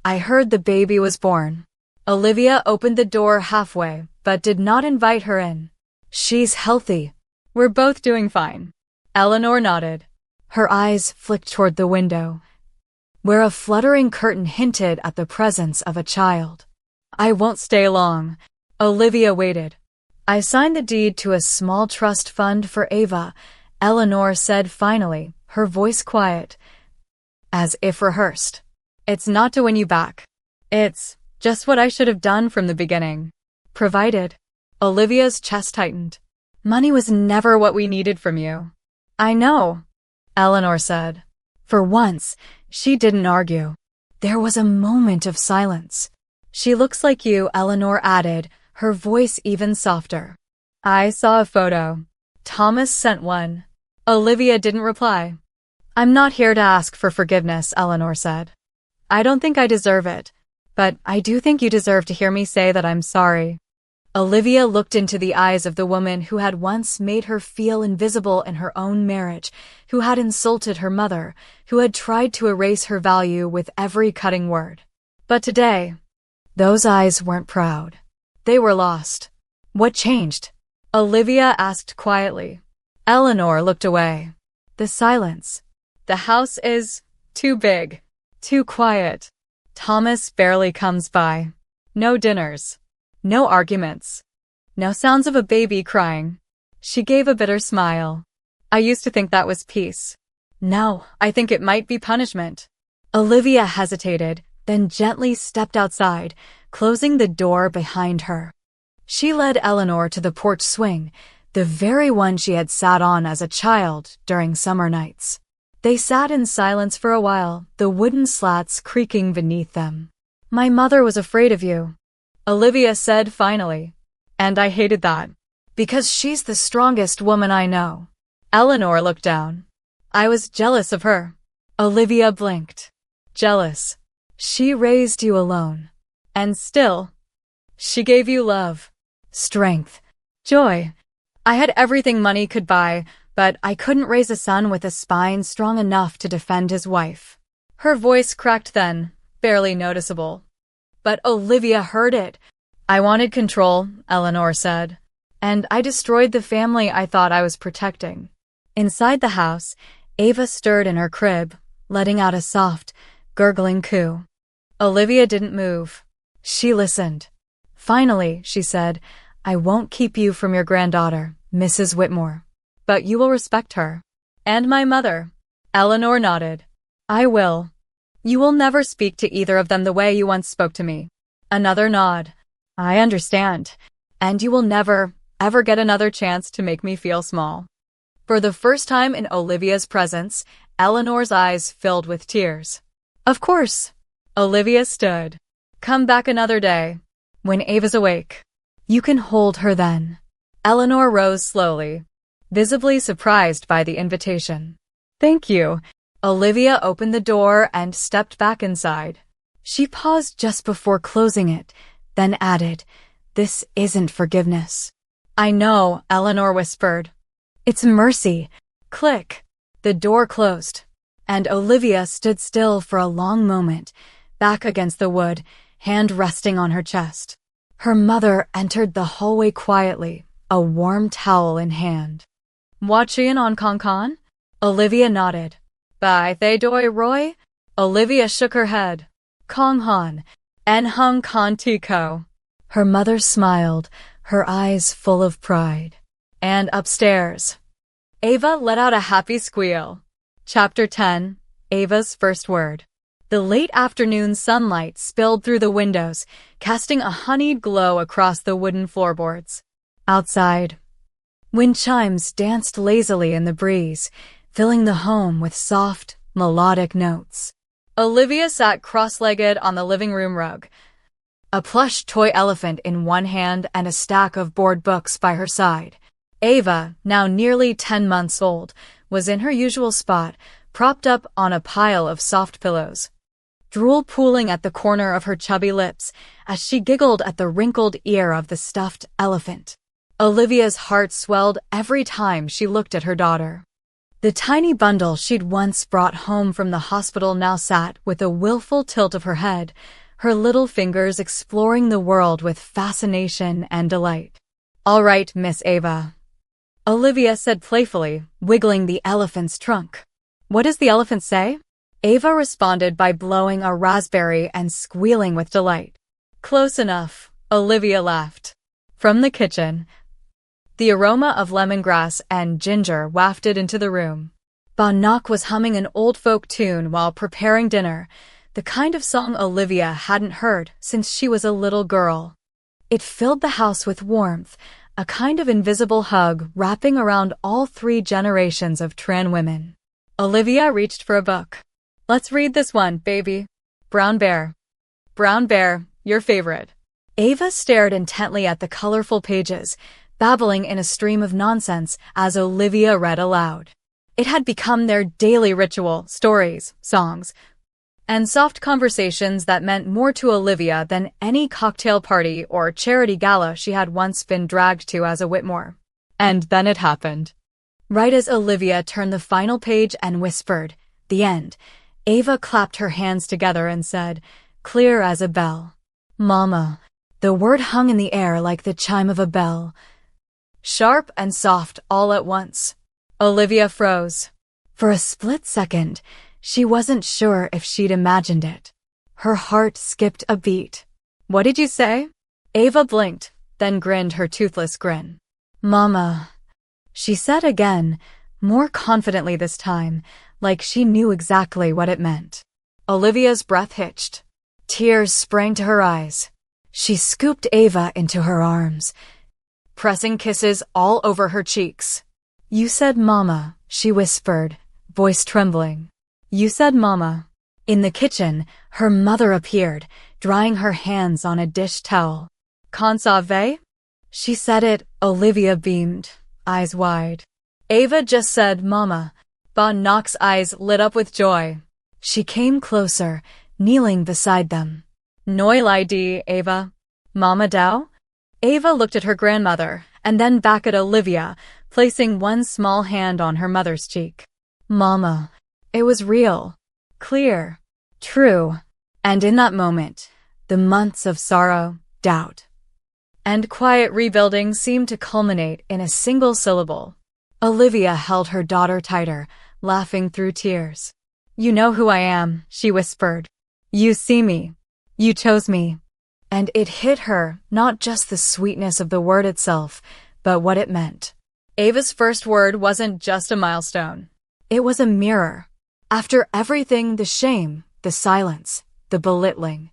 "I heard the baby was born." Olivia opened the door halfway, but did not invite her in. "She's healthy. We're both doing fine." Eleanor nodded. Her eyes flicked toward the window, where a fluttering curtain hinted at the presence of a child. "I won't stay long." Olivia waited. "I signed the deed to a small trust fund for Ava," Eleanor said finally, her voice quiet, as if rehearsed. "It's not to win you back. It's just what I should have done from the beginning." "Provided." Olivia's chest tightened. "Money was never what we needed from you." "I know," Eleanor said. For once, she didn't argue. There was a moment of silence. "She looks like you," Eleanor added, her voice even softer. "I saw a photo. Thomas sent one." Olivia didn't reply. "I'm not here to ask for forgiveness," Eleanor said. "I don't think I deserve it, but I do think you deserve to hear me say that I'm sorry." Olivia looked into the eyes of the woman who had once made her feel invisible in her own marriage, who had insulted her mother, who had tried to erase her value with every cutting word. But today, those eyes weren't proud. They were lost. "What changed?" Olivia asked quietly. Eleanor looked away. "The silence. The house is too big, too quiet. Thomas barely comes by. No dinners. No arguments. No sounds of a baby crying." She gave a bitter smile. "I used to think that was peace. Now, I think it might be punishment." Olivia hesitated, then gently stepped outside, closing the door behind her. She led Eleanor to the porch swing, the very one she had sat on as a child during summer nights. They sat in silence for a while, the wooden slats creaking beneath them. "My mother was afraid of you," Olivia said finally. "And I hated that. Because she's the strongest woman I know." Eleanor looked down. "I was jealous of her." Olivia blinked. "Jealous. She raised you alone. And still, she gave you love, strength, joy. I had everything money could buy, but I couldn't raise a son with a spine strong enough to defend his wife. Her voice cracked then, barely noticeable. But Olivia heard it. I wanted control, Eleanor said. And I destroyed the family I thought I was protecting. Inside the house, Ava stirred in her crib, letting out a soft, gurgling coo. Olivia didn't move. She listened. Finally, she said, I won't keep you from your granddaughter, Mrs. Whitmore. But you will respect her. And my mother. Eleanor nodded. I will. You will never speak to either of them the way you once spoke to me. Another nod. I understand. And you will never, ever get another chance to make me feel small. For the first time in Olivia's presence, Eleanor's eyes filled with tears. Of course. Olivia stood. Come back another day. When Ava's awake. You can hold her then. Eleanor rose slowly, visibly surprised by the invitation. Thank you. Olivia opened the door and stepped back inside. She paused just before closing it, then added, This isn't forgiveness. I know, Eleanor whispered. It's mercy. Click. The door closed, and Olivia stood still for a long moment, back against the wood, hand resting on her chest. Her mother entered the hallway quietly, a warm towel in hand. Watchin on Con? Olivia nodded. By Thay Doi Roy? Olivia shook her head. Kong Han, En Hung Con Tico. Her mother smiled, her eyes full of pride. And upstairs. Ava let out a happy squeal. Chapter 10, Ava's First Word. The late afternoon sunlight spilled through the windows, casting a honeyed glow across the wooden floorboards. Outside, wind chimes danced lazily in the breeze, filling the home with soft, melodic notes. Olivia sat cross-legged on the living room rug, a plush toy elephant in one hand and a stack of board books by her side. Ava, now nearly 10 months old, was in her usual spot, propped up on a pile of soft pillows, drool pooling at the corner of her chubby lips as she giggled at the wrinkled ear of the stuffed elephant. Olivia's heart swelled every time she looked at her daughter. The tiny bundle she'd once brought home from the hospital now sat with a willful tilt of her head, her little fingers exploring the world with fascination and delight. All right, Miss Ava, Olivia said playfully, wiggling the elephant's trunk. What does the elephant say? Ava responded by blowing a raspberry and squealing with delight. Close enough, Olivia laughed. From the kitchen, the aroma of lemongrass and ginger wafted into the room. Bon Nok was humming an old folk tune while preparing dinner, the kind of song Olivia hadn't heard since she was a little girl. It filled the house with warmth, a kind of invisible hug wrapping around all 3 generations of Tran women. Olivia reached for a book. Let's read this one, baby. Brown Bear. Brown Bear, your favorite. Ava stared intently at the colorful pages, babbling in a stream of nonsense as Olivia read aloud. It had become their daily ritual, stories, songs, and soft conversations that meant more to Olivia than any cocktail party or charity gala she had once been dragged to as a Whitmore. And then it happened. Right as Olivia turned the final page and whispered, "The end," Ava clapped her hands together and said, clear as a bell, "Mama." The word hung in the air like the chime of a bell, sharp and soft all at once. Olivia froze. For a split second, she wasn't sure if she'd imagined it. Her heart skipped a beat. What did you say? Ava blinked, then grinned her toothless grin. Mama, she said again, more confidently this time, like she knew exactly what it meant. Olivia's breath hitched. Tears sprang to her eyes. She scooped Ava into her arms, pressing kisses all over her cheeks. You said mama, she whispered, voice trembling. You said mama. In the kitchen, her mother appeared, drying her hands on a dish towel. Consave? She said it, Olivia beamed, eyes wide. Ava just said mama. Bon Nok's eyes lit up with joy. She came closer, kneeling beside them. Noi Lai Di, Ava. Mama Dao? Ava looked at her grandmother, and then back at Olivia, placing one small hand on her mother's cheek. Mama. It was real, clear, true. And in that moment, the months of sorrow, doubt, and quiet rebuilding seemed to culminate in a single syllable. Olivia held her daughter tighter, laughing through tears. You know who I am, she whispered. You see me. You chose me. And it hit her, not just the sweetness of the word itself, but what it meant. Ava's first word wasn't just a milestone. It was a mirror. After everything, the shame, the silence, the belittling,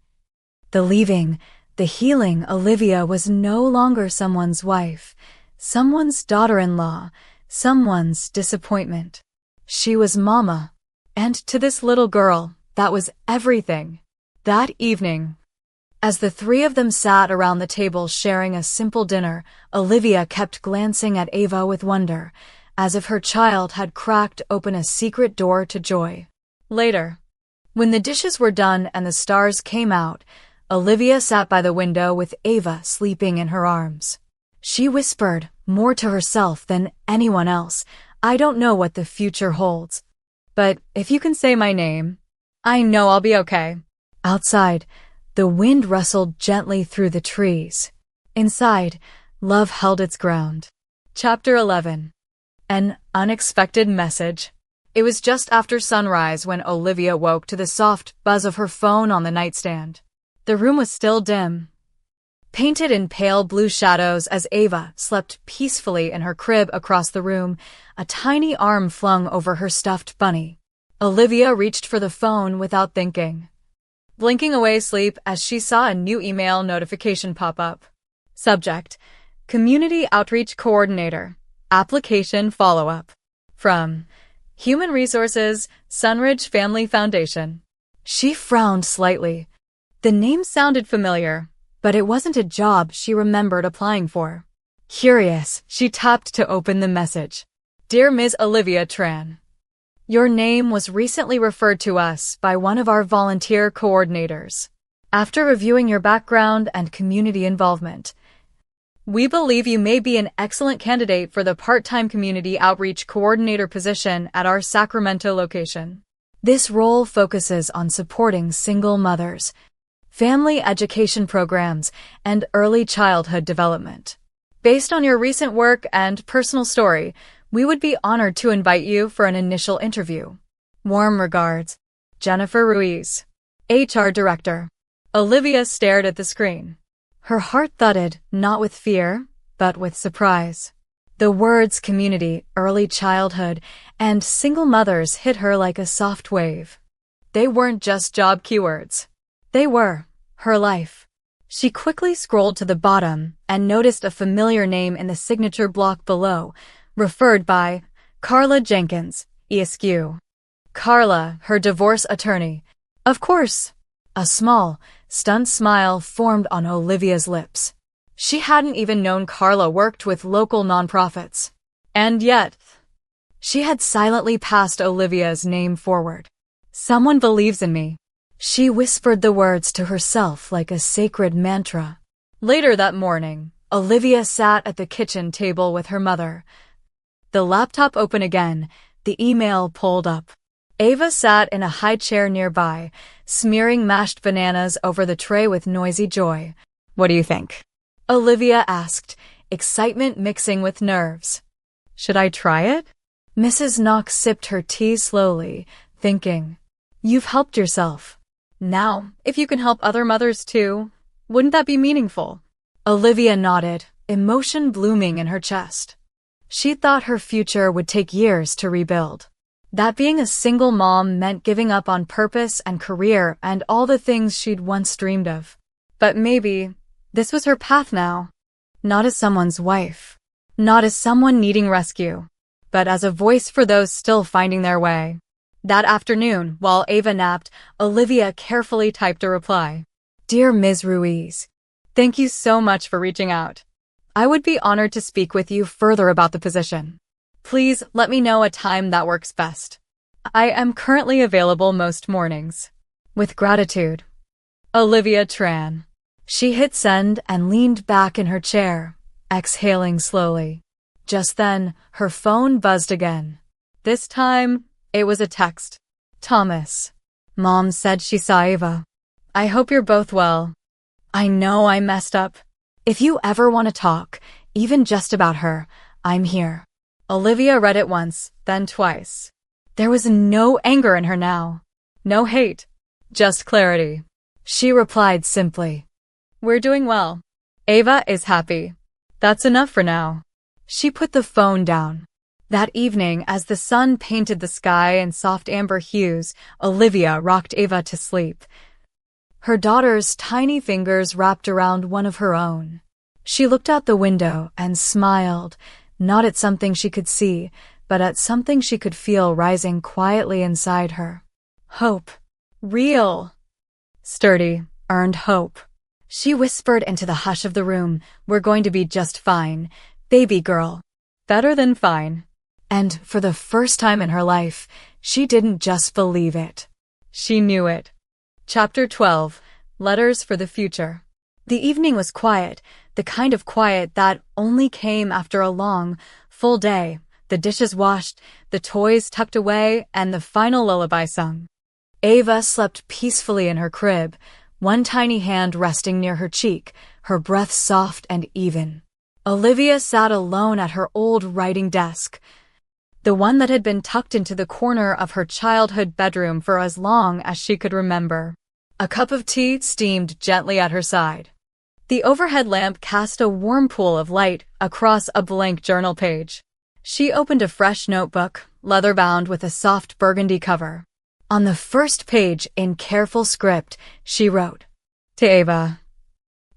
the leaving, the healing, Olivia was no longer someone's wife, someone's daughter-in-law, someone's disappointment. She was Mama. And to this little girl, that was everything. That evening, as the three of them sat around the table sharing a simple dinner, Olivia kept glancing at Ava with wonder, as if her child had cracked open a secret door to joy. Later, when the dishes were done and the stars came out, Olivia sat by the window with Ava sleeping in her arms. She whispered, more to herself than anyone else, I don't know what the future holds, but if you can say my name, I know I'll be okay. Outside, the wind rustled gently through the trees. Inside, love held its ground. Chapter 11. An unexpected message. It was just after sunrise when Olivia woke to the soft buzz of her phone on the nightstand. The room was still dim, painted in pale blue shadows as Ava slept peacefully in her crib across the room, a tiny arm flung over her stuffed bunny. Olivia reached for the phone without thinking, blinking away sleep as she saw a new email notification pop up. Subject: Community Outreach Coordinator. Application follow-up. From Human Resources, Sunridge Family Foundation. She frowned slightly. The name sounded familiar, but it wasn't a job she remembered applying for. Curious, she tapped to open the message. Dear Ms. Olivia Tran, your name was recently referred to us by one of our volunteer coordinators. After reviewing your background and community involvement, we believe you may be an excellent candidate for the part-time community outreach coordinator position at our Sacramento location. This role focuses on supporting single mothers, family education programs, and early childhood development. Based on your recent work and personal story, we would be honored to invite you for an initial interview. Warm regards, Jennifer Ruiz, HR Director. Olivia stared at the screen. Her heart thudded, not with fear, but with surprise. The words community, early childhood, and single mothers hit her like a soft wave. They weren't just job keywords. They were her life. She quickly scrolled to the bottom and noticed a familiar name in the signature block below, referred by Carla Jenkins, ESQ. Carla, her divorce attorney. Of course. A small, stunned smile formed on Olivia's lips. She hadn't even known Carla worked with local nonprofits. And yet, she had silently passed Olivia's name forward. Someone believes in me. She whispered the words to herself like a sacred mantra. Later that morning, Olivia sat at the kitchen table with her mother. The laptop open again, the email pulled up. Ava sat in a high chair nearby, smearing mashed bananas over the tray with noisy joy. What do you think? Olivia asked, excitement mixing with nerves. Should I try it? Mrs. Knox sipped her tea slowly, thinking, you've helped yourself. Now, if you can help other mothers too, wouldn't that be meaningful? Olivia nodded, emotion blooming in her chest. She thought her future would take years to rebuild. That being a single mom meant giving up on purpose and career and all the things she'd once dreamed of. But maybe this was her path now. Not as someone's wife. Not as someone needing rescue. But as a voice for those still finding their way. That afternoon, while Ava napped, Olivia carefully typed a reply. Dear Ms. Ruiz, thank you so much for reaching out. I would be honored to speak with you further about the position. Please let me know a time that works best. I am currently available most mornings. With gratitude. Olivia Tran. She hit send and leaned back in her chair, exhaling slowly. Just then, her phone buzzed again. This time, it was a text. Thomas. Mom said she saw Ava. I hope you're both well. I know I messed up. If you ever want to talk, even just about her, I'm here. Olivia read it once, then twice. There was no anger in her now. No hate. Just clarity. She replied simply. We're doing well. Ava is happy. That's enough for now. She put the phone down. That evening, as the sun painted the sky in soft amber hues, Olivia rocked Ava to sleep. Her daughter's tiny fingers wrapped around one of her own. She looked out the window and smiled, not at something she could see, but at something she could feel rising quietly inside her. Hope. Real. Sturdy, earned hope. She whispered into the hush of the room, we're going to be just fine, baby girl. Better than fine. And for the first time in her life, she didn't just believe it. She knew it. Chapter 12. Letters for the Future. The evening was quiet, the kind of quiet that only came after a long, full day, the dishes washed, the toys tucked away, and the final lullaby sung. Ava slept peacefully in her crib, one tiny hand resting near her cheek, her breath soft and even. Olivia sat alone at her old writing desk, the one that had been tucked into the corner of her childhood bedroom for as long as she could remember. A cup of tea steamed gently at her side. The overhead lamp cast a warm pool of light across a blank journal page. She opened a fresh notebook, leather-bound with a soft burgundy cover. On the first page, in careful script, she wrote, To Ava.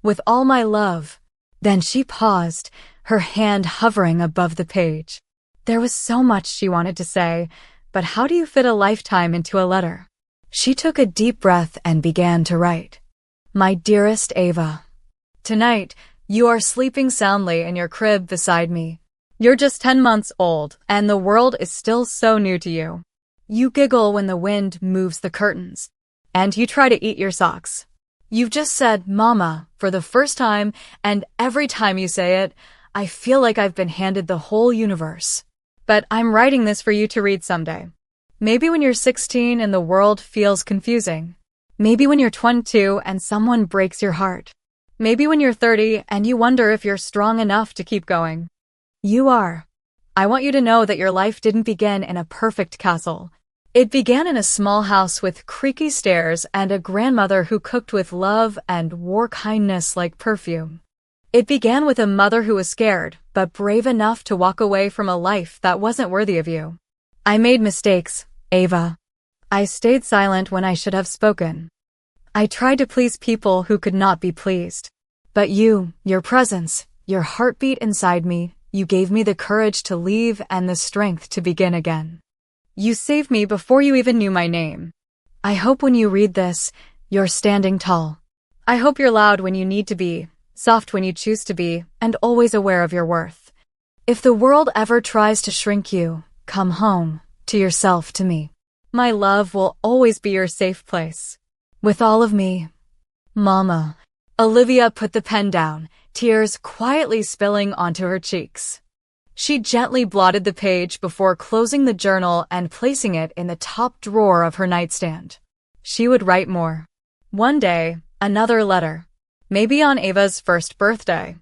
With all my love. Then she paused, her hand hovering above the page. There was so much she wanted to say, but how do you fit a lifetime into a letter? She took a deep breath and began to write. My dearest Ava. Tonight, you are sleeping soundly in your crib beside me. You're just 10 months old, and the world is still so new to you. You giggle when the wind moves the curtains, and you try to eat your socks. You've just said, Mama, for the first time, and every time you say it, I feel like I've been handed the whole universe. But I'm writing this for you to read someday. Maybe when you're 16 and the world feels confusing. Maybe when you're 22 and someone breaks your heart. Maybe when you're 30 and you wonder if you're strong enough to keep going. You are. I want you to know that your life didn't begin in a perfect castle. It began in a small house with creaky stairs and a grandmother who cooked with love and wore kindness like perfume. It began with a mother who was scared, but brave enough to walk away from a life that wasn't worthy of you. I made mistakes, Ava. I stayed silent when I should have spoken. I tried to please people who could not be pleased. But you, your presence, your heartbeat inside me, you gave me the courage to leave and the strength to begin again. You saved me before you even knew my name. I hope when you read this, you're standing tall. I hope you're loud when you need to be, soft when you choose to be, and always aware of your worth. If the world ever tries to shrink you, come home, to yourself, to me. My love will always be your safe place. With all of me. Mama. Olivia put the pen down, tears quietly spilling onto her cheeks. She gently blotted the page before closing the journal and placing it in the top drawer of her nightstand. She would write more. One day, another letter. Maybe on Ava's first birthday.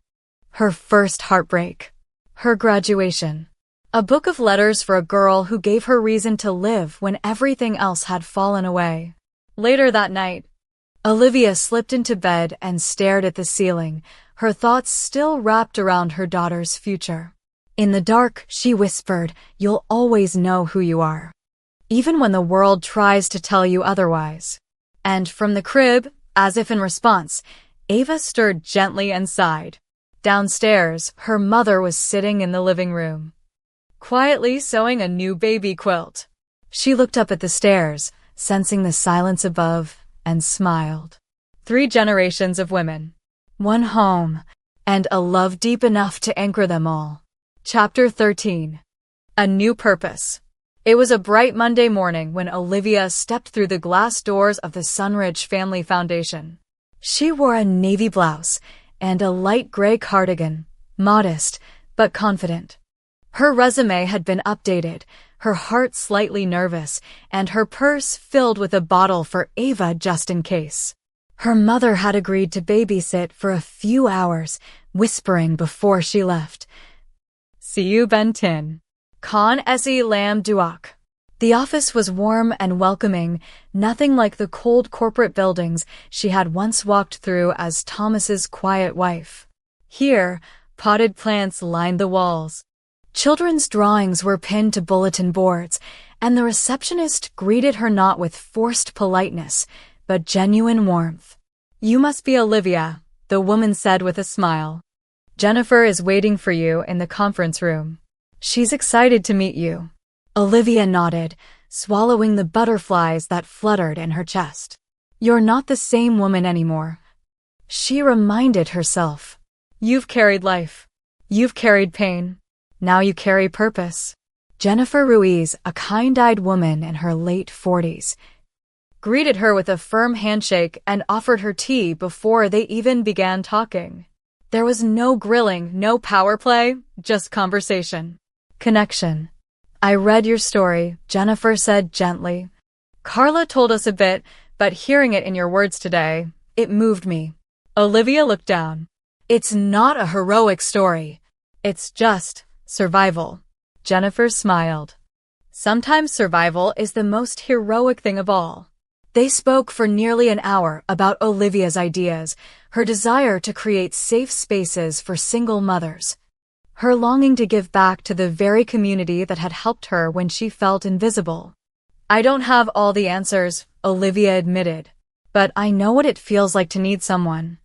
Her first heartbreak. Her graduation. A book of letters for a girl who gave her reason to live when everything else had fallen away. Later that night, Olivia slipped into bed and stared at the ceiling, her thoughts still wrapped around her daughter's future. In the dark, she whispered, You'll always know who you are. Even when the world tries to tell you otherwise. And from the crib, as if in response, Ava stirred gently and sighed. Downstairs, her mother was sitting in the living room, quietly sewing a new baby quilt. She looked up at the stairs, sensing the silence above, and smiled. 3 generations of women. One home, and a love deep enough to anchor them all. Chapter 13. A New Purpose. It was a bright Monday morning when Olivia stepped through the glass doors of the Sunridge Family Foundation. She wore a navy blouse and a light gray cardigan, modest but confident. Her resume had been updated, her heart slightly nervous, and her purse filled with a bottle for Ava just in case. Her mother had agreed to babysit for a few hours, whispering before she left, "See you, Ben Tin. Con esi lam duak." The office was warm and welcoming, nothing like the cold corporate buildings she had once walked through as Thomas's quiet wife. Here, potted plants lined the walls. Children's drawings were pinned to bulletin boards, and the receptionist greeted her not with forced politeness, but genuine warmth. "You must be Olivia," the woman said with a smile. "Jennifer is waiting for you in the conference room. She's excited to meet you." Olivia nodded, swallowing the butterflies that fluttered in her chest. "You're not the same woman anymore," she reminded herself. "You've carried life. You've carried pain. Now you carry purpose." Jennifer Ruiz, a kind-eyed woman in her late 40s, greeted her with a firm handshake and offered her tea before they even began talking. There was no grilling, no power play, just conversation. Connection. "I read your story," Jennifer said gently. "Carla told us a bit, but hearing it in your words today, it moved me." Olivia looked down. "It's not a heroic story. It's just survival." Jennifer smiled. "Sometimes survival is the most heroic thing of all." They spoke for nearly an hour about Olivia's ideas, her desire to create safe spaces for single mothers, her longing to give back to the very community that had helped her when she felt invisible. "I don't have all the answers," Olivia admitted, "but I know what it feels like to need someone.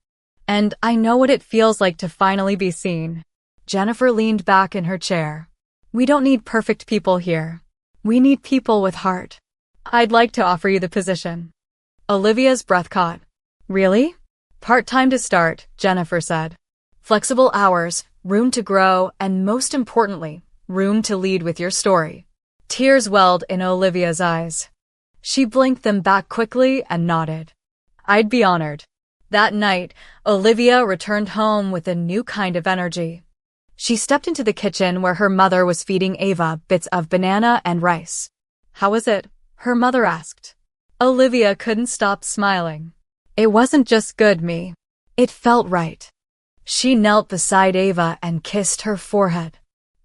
And I know what it feels like to finally be seen." Jennifer leaned back in her chair. "We don't need perfect people here. We need people with heart. I'd like to offer you the position." Olivia's breath caught. "Really?" "Part-time to start," Jennifer said. "Flexible hours, room to grow, and most importantly, room to lead with your story." Tears welled in Olivia's eyes. She blinked them back quickly and nodded. "I'd be honored." That night, Olivia returned home with a new kind of energy. She stepped into the kitchen where her mother was feeding Ava bits of banana and rice. "How was it?" her mother asked. Olivia couldn't stop smiling. "It wasn't just good, me. It felt right." She knelt beside Ava and kissed her forehead.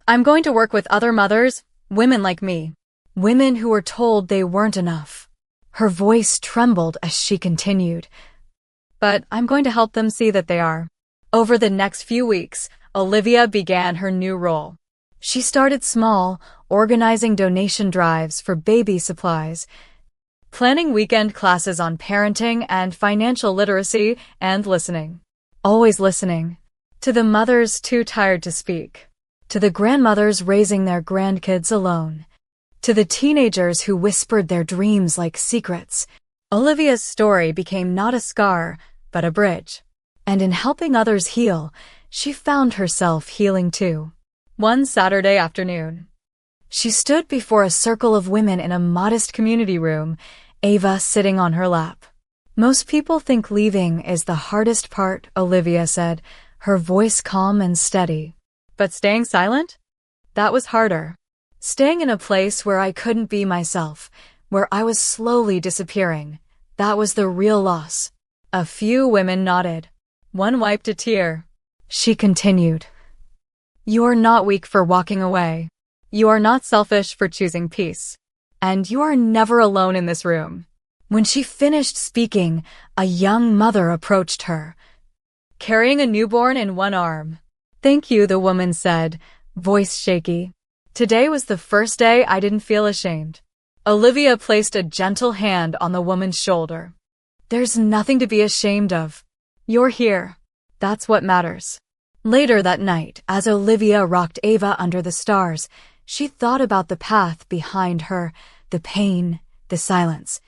"I'm going to work with other mothers, women like me. Women who were told they weren't enough." Her voice trembled as she continued. "But I'm going to help them see that they are." Over the next few weeks, Olivia began her new role. She started small, organizing donation drives for baby supplies, planning weekend classes on parenting and financial literacy, and listening. Always listening. To the mothers too tired to speak. To the grandmothers raising their grandkids alone. To the teenagers who whispered their dreams like secrets. Olivia's story became not a scar, but a bridge. And in helping others heal, she found herself healing too. One Saturday afternoon, she stood before a circle of women in a modest community room, Ava sitting on her lap. "Most people think leaving is the hardest part," Olivia said, her voice calm and steady. "But staying silent? That was harder. Staying in a place where I couldn't be myself, where I was slowly disappearing, that was the real loss." A few women nodded. One wiped a tear. She continued. "You're not weak for walking away. You are not selfish for choosing peace. And you are never alone in this room." When she finished speaking, a young mother approached her, carrying a newborn in one arm. "Thank you," the woman said, voice shaky. "Today was the first day I didn't feel ashamed." Olivia placed a gentle hand on the woman's shoulder. "There's nothing to be ashamed of. You're here. That's what matters." Later that night, as Olivia rocked Ava under the stars, she thought about the path behind her, the pain, the silence,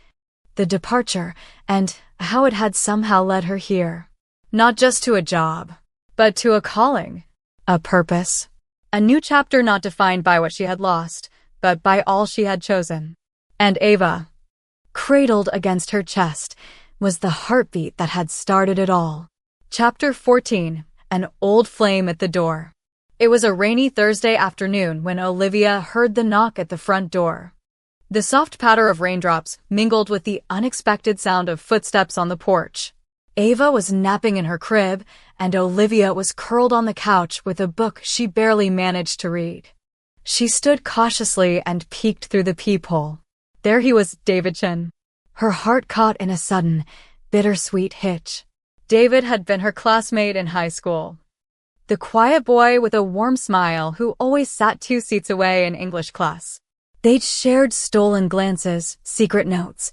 the departure, and how it had somehow led her here. Not just to a job, but to a calling, a purpose. A new chapter not defined by what she had lost, but by all she had chosen. And Ava, cradled against her chest, was the heartbeat that had started it all. Chapter 14. An old flame at the door. It was a rainy Thursday afternoon when Olivia heard the knock at the front door. The soft patter of raindrops mingled with the unexpected sound of footsteps on the porch. Ava was napping in her crib, and Olivia was curled on the couch with a book she barely managed to read. She stood cautiously and peeked through the peephole. There he was, David Chen. Her heart caught in a sudden, bittersweet hitch. David had been her classmate in high school. The quiet boy with a warm smile who always sat 2 seats away in English class. They'd shared stolen glances, secret notes,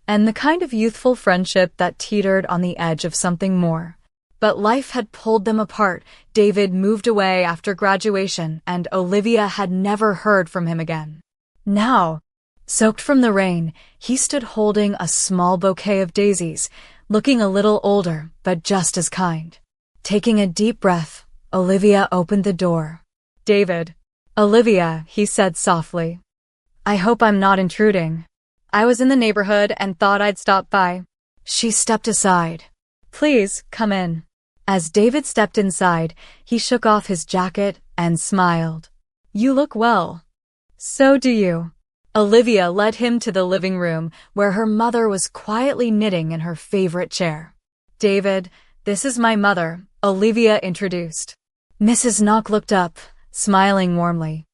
and the kind of youthful friendship that teetered on the edge of something more. But life had pulled them apart. David moved away after graduation, and Olivia had never heard from him again. Now, soaked from the rain, he stood holding a small bouquet of daisies, looking a little older, but just as kind. Taking a deep breath, Olivia opened the door. "David." "Olivia," he said softly. "I hope I'm not intruding. I was in the neighborhood and thought I'd stop by." She stepped aside. "Please, come in." As David stepped inside, he shook off his jacket and smiled. "You look well." "So do you." Olivia led him to the living room, where her mother was quietly knitting in her favorite chair. "David, this is my mother," Olivia introduced. Mrs. Knock looked up, smiling warmly.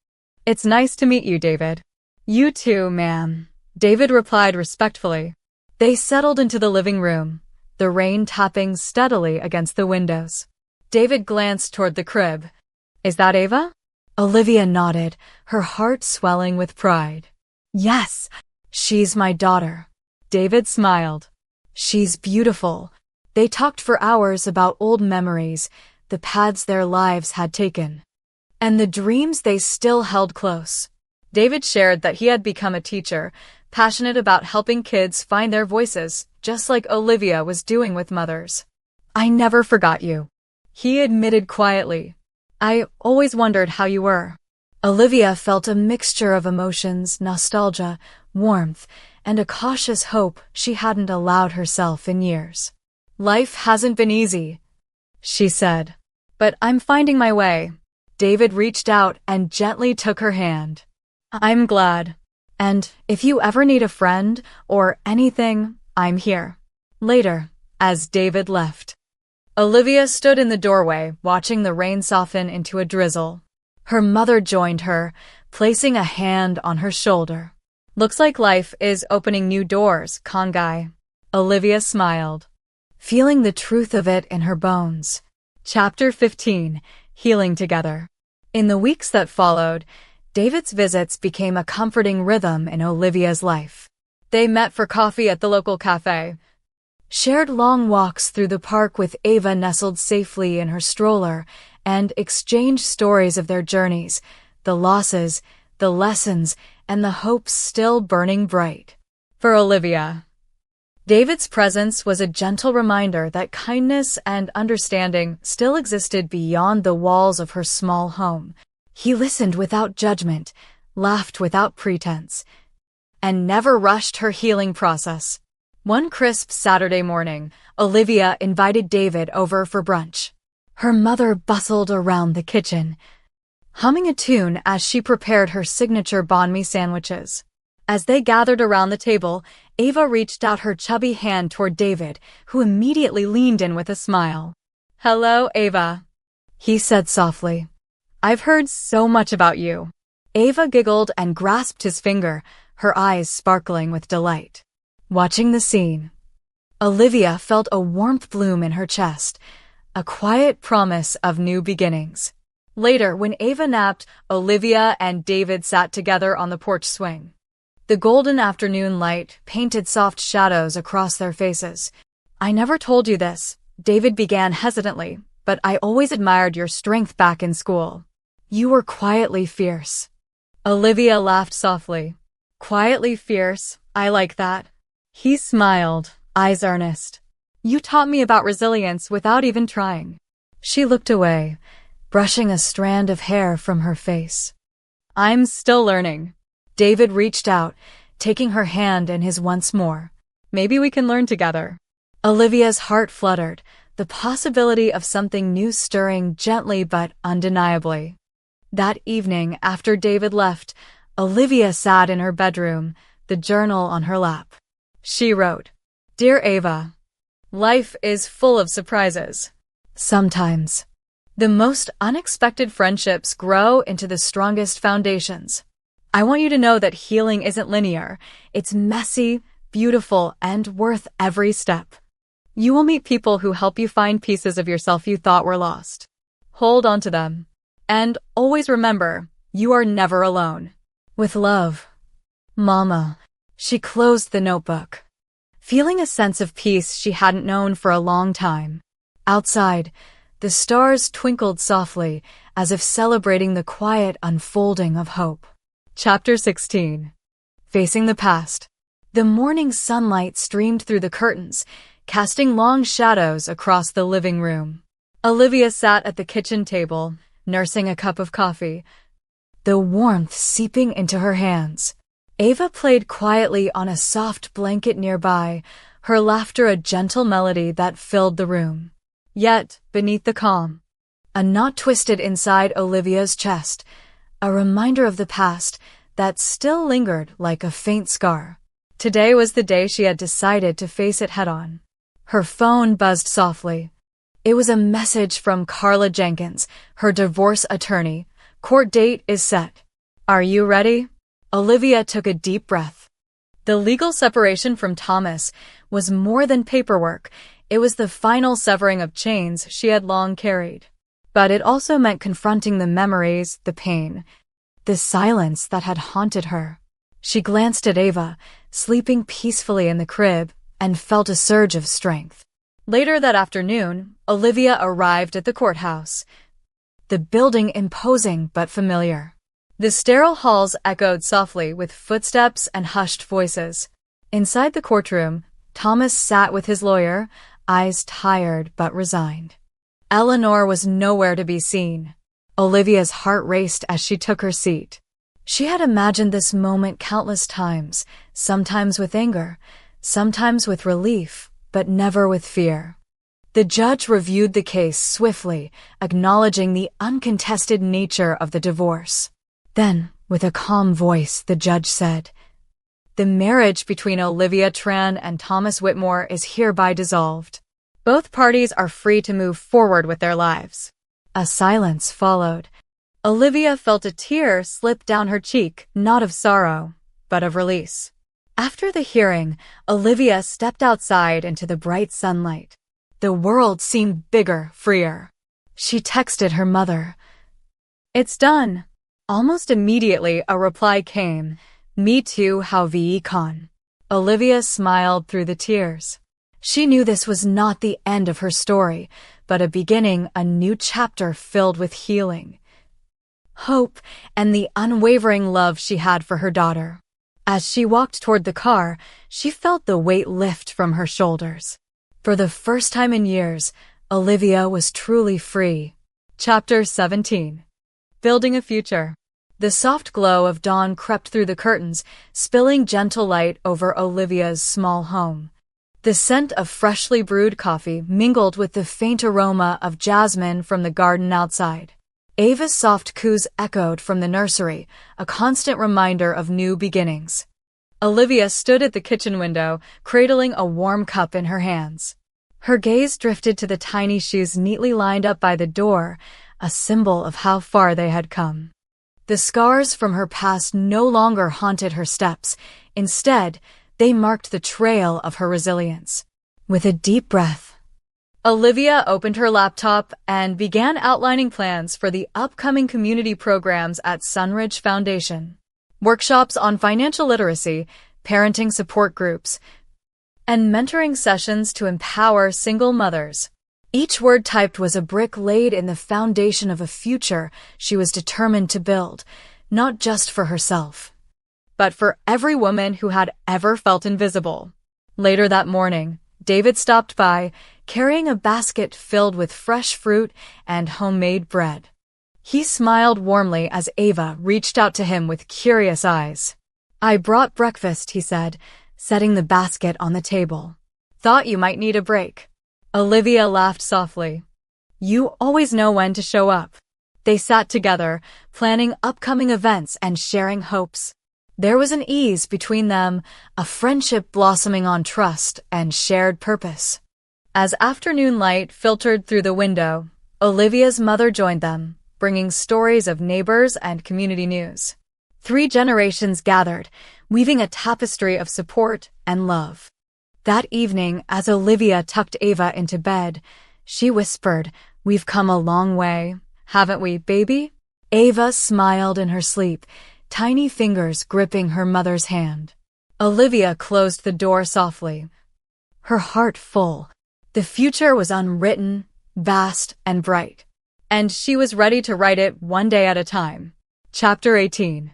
"It's nice to meet you, David." "You too, ma'am," David replied respectfully. They settled into the living room, the rain tapping steadily against the windows. David glanced toward the crib. "Is that Ava?" Olivia nodded, her heart swelling with pride. "Yes, she's my daughter." David smiled. "She's beautiful." They talked for hours about old memories, the paths their lives had taken, and the dreams they still held close. David shared that he had become a teacher, passionate about helping kids find their voices, just like Olivia was doing with mothers. "I never forgot you," he admitted quietly. "I always wondered how you were." Olivia felt a mixture of emotions, nostalgia, warmth, and a cautious hope she hadn't allowed herself in years. "Life hasn't been easy," she said, "but I'm finding my way." David reached out and gently took her hand. "I'm glad. And if you ever need a friend or anything, I'm here." Later, as David left, Olivia stood in the doorway, watching the rain soften into a drizzle. Her mother joined her, placing a hand on her shoulder. "Looks like life is opening new doors, Kongai." Olivia smiled, feeling the truth of it in her bones. Chapter 15. Healing Together. In the weeks that followed, David's visits became a comforting rhythm in Olivia's life. They met for coffee at the local cafe, shared long walks through the park with Ava nestled safely in her stroller, and exchanged stories of their journeys, the losses, the lessons, and the hopes still burning bright. For Olivia, David's presence was a gentle reminder that kindness and understanding still existed beyond the walls of her small home. He listened without judgment, laughed without pretense, and never rushed her healing process. One crisp Saturday morning, Olivia invited David over for brunch. Her mother bustled around the kitchen, humming a tune as she prepared her signature banh mi sandwiches. As they gathered around the table, Ava reached out her chubby hand toward David, who immediately leaned in with a smile. "Hello, Ava," he said softly. "I've heard so much about you." Ava giggled and grasped his finger, her eyes sparkling with delight. Watching the scene, Olivia felt a warmth bloom in her chest, a quiet promise of new beginnings. Later, when Ava napped, Olivia and David sat together on the porch swing. The golden afternoon light painted soft shadows across their faces. "I never told you this," David began hesitantly, "but I always admired your strength back in school. You were quietly fierce." Olivia laughed softly. "Quietly fierce, I like that." He smiled, eyes earnest. "You taught me about resilience without even trying." She looked away, brushing a strand of hair from her face. "I'm still learning." David reached out, taking her hand in his once more. "Maybe we can learn together." Olivia's heart fluttered, the possibility of something new stirring gently but undeniably. That evening, after David left, Olivia sat in her bedroom, the journal on her lap. She wrote, "Dear Ava, life is full of surprises. Sometimes, the most unexpected friendships grow into the strongest foundations. I want you to know that healing isn't linear. It's messy, beautiful, and worth every step. You will meet people who help you find pieces of yourself you thought were lost. Hold on to them. And always remember, you are never alone. With love, Mama." She closed the notebook, feeling a sense of peace she hadn't known for a long time. Outside, the stars twinkled softly, as if celebrating the quiet unfolding of hope. Chapter 16. Facing the past. The morning sunlight streamed through the curtains, casting long shadows across the living room. Olivia sat at the kitchen table, nursing a cup of coffee, the warmth seeping into her hands. Ava played quietly on a soft blanket nearby, her laughter a gentle melody that filled the room. Yet, beneath the calm, a knot twisted inside Olivia's chest, a reminder of the past that still lingered like a faint scar. Today was the day she had decided to face it head-on. Her phone buzzed softly. It was a message from Carla Jenkins, her divorce attorney. "Court date is set. Are you ready?" Olivia took a deep breath. The legal separation from Thomas was more than paperwork. It was the final severing of chains she had long carried. But it also meant confronting the memories, the pain, the silence that had haunted her. She glanced at Ava, sleeping peacefully in the crib, and felt a surge of strength. Later that afternoon, Olivia arrived at the courthouse, the building imposing but familiar. The sterile halls echoed softly with footsteps and hushed voices. Inside the courtroom, Thomas sat with his lawyer, eyes tired but resigned. Eleanor was nowhere to be seen. Olivia's heart raced as she took her seat. She had imagined this moment countless times, sometimes with anger, sometimes with relief, but never with fear. The judge reviewed the case swiftly, acknowledging the uncontested nature of the divorce. Then, with a calm voice, the judge said, "The marriage between Olivia Tran and Thomas Whitmore is hereby dissolved. Both parties are free to move forward with their lives." A silence followed. Olivia felt a tear slip down her cheek, not of sorrow, but of release. After the hearing, Olivia stepped outside into the bright sunlight. The world seemed bigger, freer. She texted her mother, "It's done." Almost immediately, a reply came, "Me too, how vi con." Olivia smiled through the tears. She knew this was not the end of her story, but a beginning, a new chapter filled with healing, hope, and the unwavering love she had for her daughter. As she walked toward the car, she felt the weight lift from her shoulders. For the first time in years, Olivia was truly free. Chapter 17. Building a Future. The soft glow of dawn crept through the curtains, spilling gentle light over Olivia's small home. The scent of freshly brewed coffee mingled with the faint aroma of jasmine from the garden outside. Ava's soft coos echoed from the nursery, a constant reminder of new beginnings. Olivia stood at the kitchen window, cradling a warm cup in her hands. Her gaze drifted to the tiny shoes neatly lined up by the door, a symbol of how far they had come. The scars from her past no longer haunted her steps. Instead, they marked the trail of her resilience. With a deep breath, Olivia opened her laptop and began outlining plans for the upcoming community programs at Sunridge Foundation. Workshops on financial literacy, parenting support groups, and mentoring sessions to empower single mothers. Each word typed was a brick laid in the foundation of a future she was determined to build, not just for herself, but for every woman who had ever felt invisible. Later that morning, David stopped by, carrying a basket filled with fresh fruit and homemade bread. He smiled warmly as Ava reached out to him with curious eyes. "I brought breakfast," he said, setting the basket on the table. "Thought you might need a break." Olivia laughed softly. You always know when to show up. They sat together, planning upcoming events and sharing hopes. There was an ease between them, a friendship blossoming on trust and shared purpose. As afternoon light filtered through the window, Olivia's mother joined them, bringing stories of neighbors and community news. 3 generations gathered, weaving a tapestry of support and love. That evening, as Olivia tucked Ava into bed, she whispered, "We've come a long way, haven't we, baby?" Ava smiled in her sleep, tiny fingers gripping her mother's hand. Olivia closed the door softly, her heart full. The future was unwritten, vast, and bright, and she was ready to write it one day at a time. Chapter 18.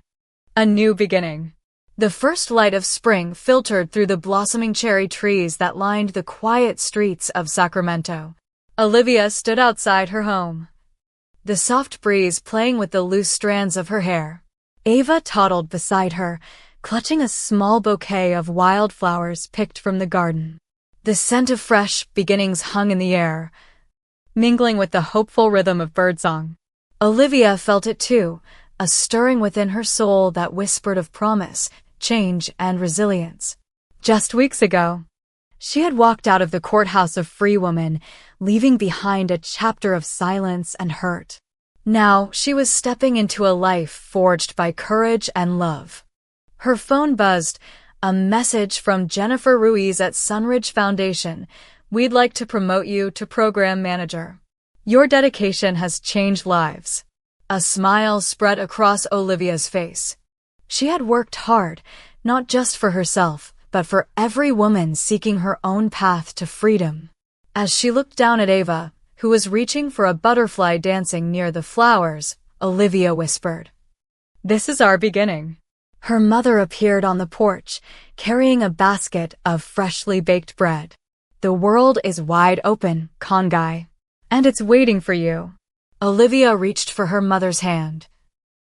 A New Beginning. The first light of spring filtered through the blossoming cherry trees that lined the quiet streets of Sacramento. Olivia stood outside her home, the soft breeze playing with the loose strands of her hair. Ava toddled beside her, clutching a small bouquet of wildflowers picked from the garden. The scent of fresh beginnings hung in the air, mingling with the hopeful rhythm of birdsong. Olivia felt it too, a stirring within her soul that whispered of promise, change, and resilience. Just weeks ago, she had walked out of the courthouse of free woman, leaving behind a chapter of silence and hurt. Now she was stepping into a life forged by courage and love. Her phone buzzed, a message from Jennifer Ruiz at Sunridge Foundation. "We'd like to promote you to program manager. Your dedication has changed lives." A smile spread across Olivia's face. She had worked hard, not just for herself, but for every woman seeking her own path to freedom. As she looked down at Ava, who was reaching for a butterfly dancing near the flowers, Olivia whispered, "This is our beginning." Her mother appeared on the porch, carrying a basket of freshly baked bread. "The world is wide open, Congai, and it's waiting for you." Olivia reached for her mother's hand,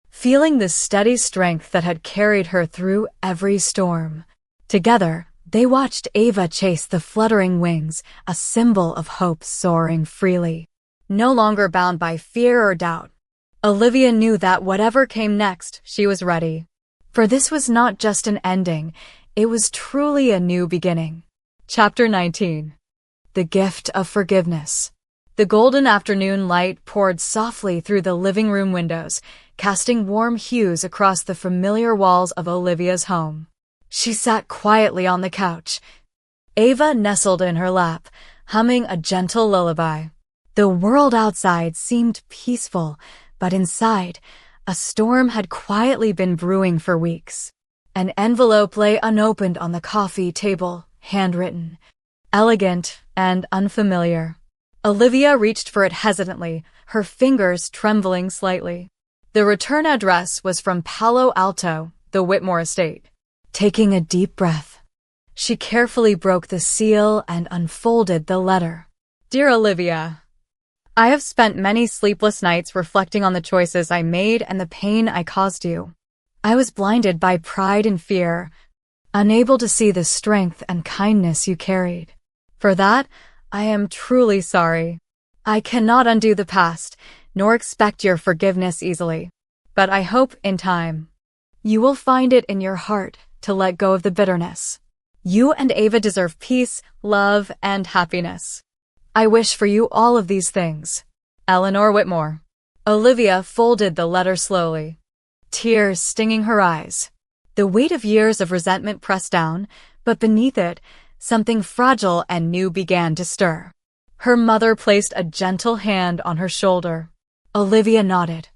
feeling the steady strength that had carried her through every storm. Together, they watched Ava chase the fluttering wings, a symbol of hope soaring freely. No longer bound by fear or doubt, Olivia knew that whatever came next, she was ready. For this was not just an ending, it was truly a new beginning. Chapter 19. The Gift of Forgiveness. The golden afternoon light poured softly through the living room windows, casting warm hues across the familiar walls of Olivia's home. She sat quietly on the couch, Ava nestled in her lap, humming a gentle lullaby. The world outside seemed peaceful, but inside, a storm had quietly been brewing for weeks. An envelope lay unopened on the coffee table, handwritten, elegant and unfamiliar. Olivia reached for it hesitantly, her fingers trembling slightly. The return address was from Palo Alto, the Whitmore estate. Taking a deep breath, she carefully broke the seal and unfolded the letter. "Dear Olivia, I have spent many sleepless nights reflecting on the choices I made and the pain I caused you. I was blinded by pride and fear, unable to see the strength and kindness you carried. For that, I am truly sorry. I cannot undo the past, nor expect your forgiveness easily. But I hope, in time, you will find it in your heart to let go of the bitterness. You and Ava deserve peace, love, and happiness. I wish for you all of these things. Eleanor Whitmore." Olivia folded the letter slowly, tears stinging her eyes. The weight of years of resentment pressed down, but beneath it, something fragile and new began to stir. Her mother placed a gentle hand on her shoulder. Olivia nodded,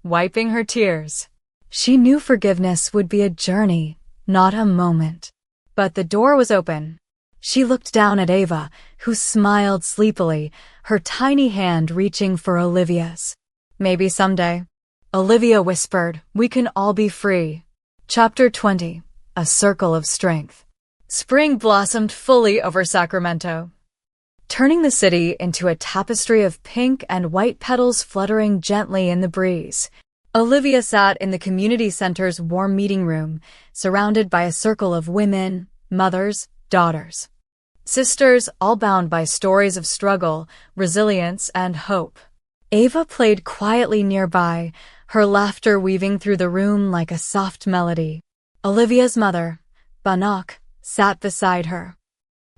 wiping her tears. She knew forgiveness would be a journey, not a moment. But the door was open. She looked down at Ava, who smiled sleepily, her tiny hand reaching for Olivia's. "Maybe someday," Olivia whispered, "we can all be free." Chapter 20. A Circle of Strength. Spring blossomed fully over Sacramento, turning the city into a tapestry of pink and white petals fluttering gently in the breeze. Olivia sat in the community center's warm meeting room, surrounded by a circle of women, mothers, daughters. Sisters all bound by stories of struggle, resilience, and hope. Ava played quietly nearby, her laughter weaving through the room like a soft melody. Olivia's mother, Banach, sat beside her,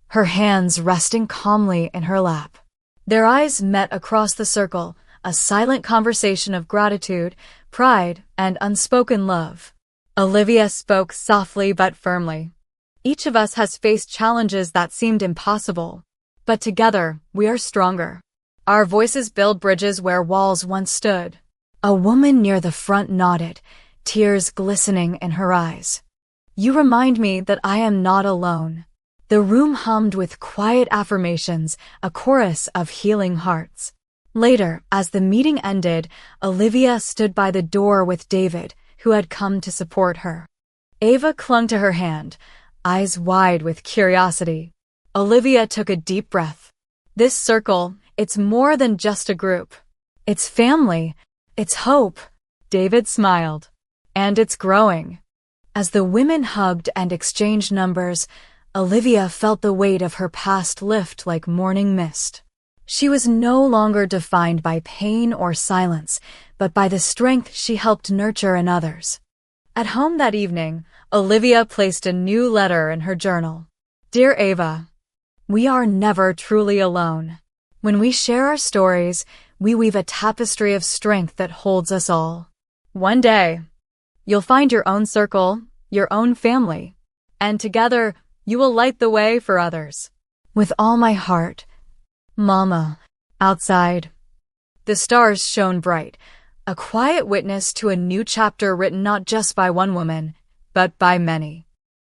her hands resting calmly in her lap. Their eyes met across the circle, a silent conversation of gratitude, pride, and unspoken love. Olivia spoke softly but firmly. Each of us has faced challenges that seemed impossible. But together, we are stronger. Our voices build bridges where walls once stood. A woman near the front nodded, tears glistening in her eyes. You remind me that I am not alone. The room hummed with quiet affirmations, a chorus of healing hearts. Later, as the meeting ended, Olivia stood by the door with David, who had come to support her. Ava clung to her hand, eyes wide with curiosity. Olivia took a deep breath. This circle, it's more than just a group. It's family. It's hope. David smiled. And it's growing. As the women hugged and exchanged numbers, Olivia felt the weight of her past lift like morning mist. She was no longer defined by pain or silence, but by the strength she helped nurture in others. At home that evening, Olivia placed a new letter in her journal. Dear Ava, we are never truly alone. When we share our stories, we weave a tapestry of strength that holds us all. One day, you'll find your own circle, your own family, and together, you will light the way for others. With all my heart, Mama. Outside, the stars shone bright, a quiet witness to a new chapter written not just by one woman, but by many.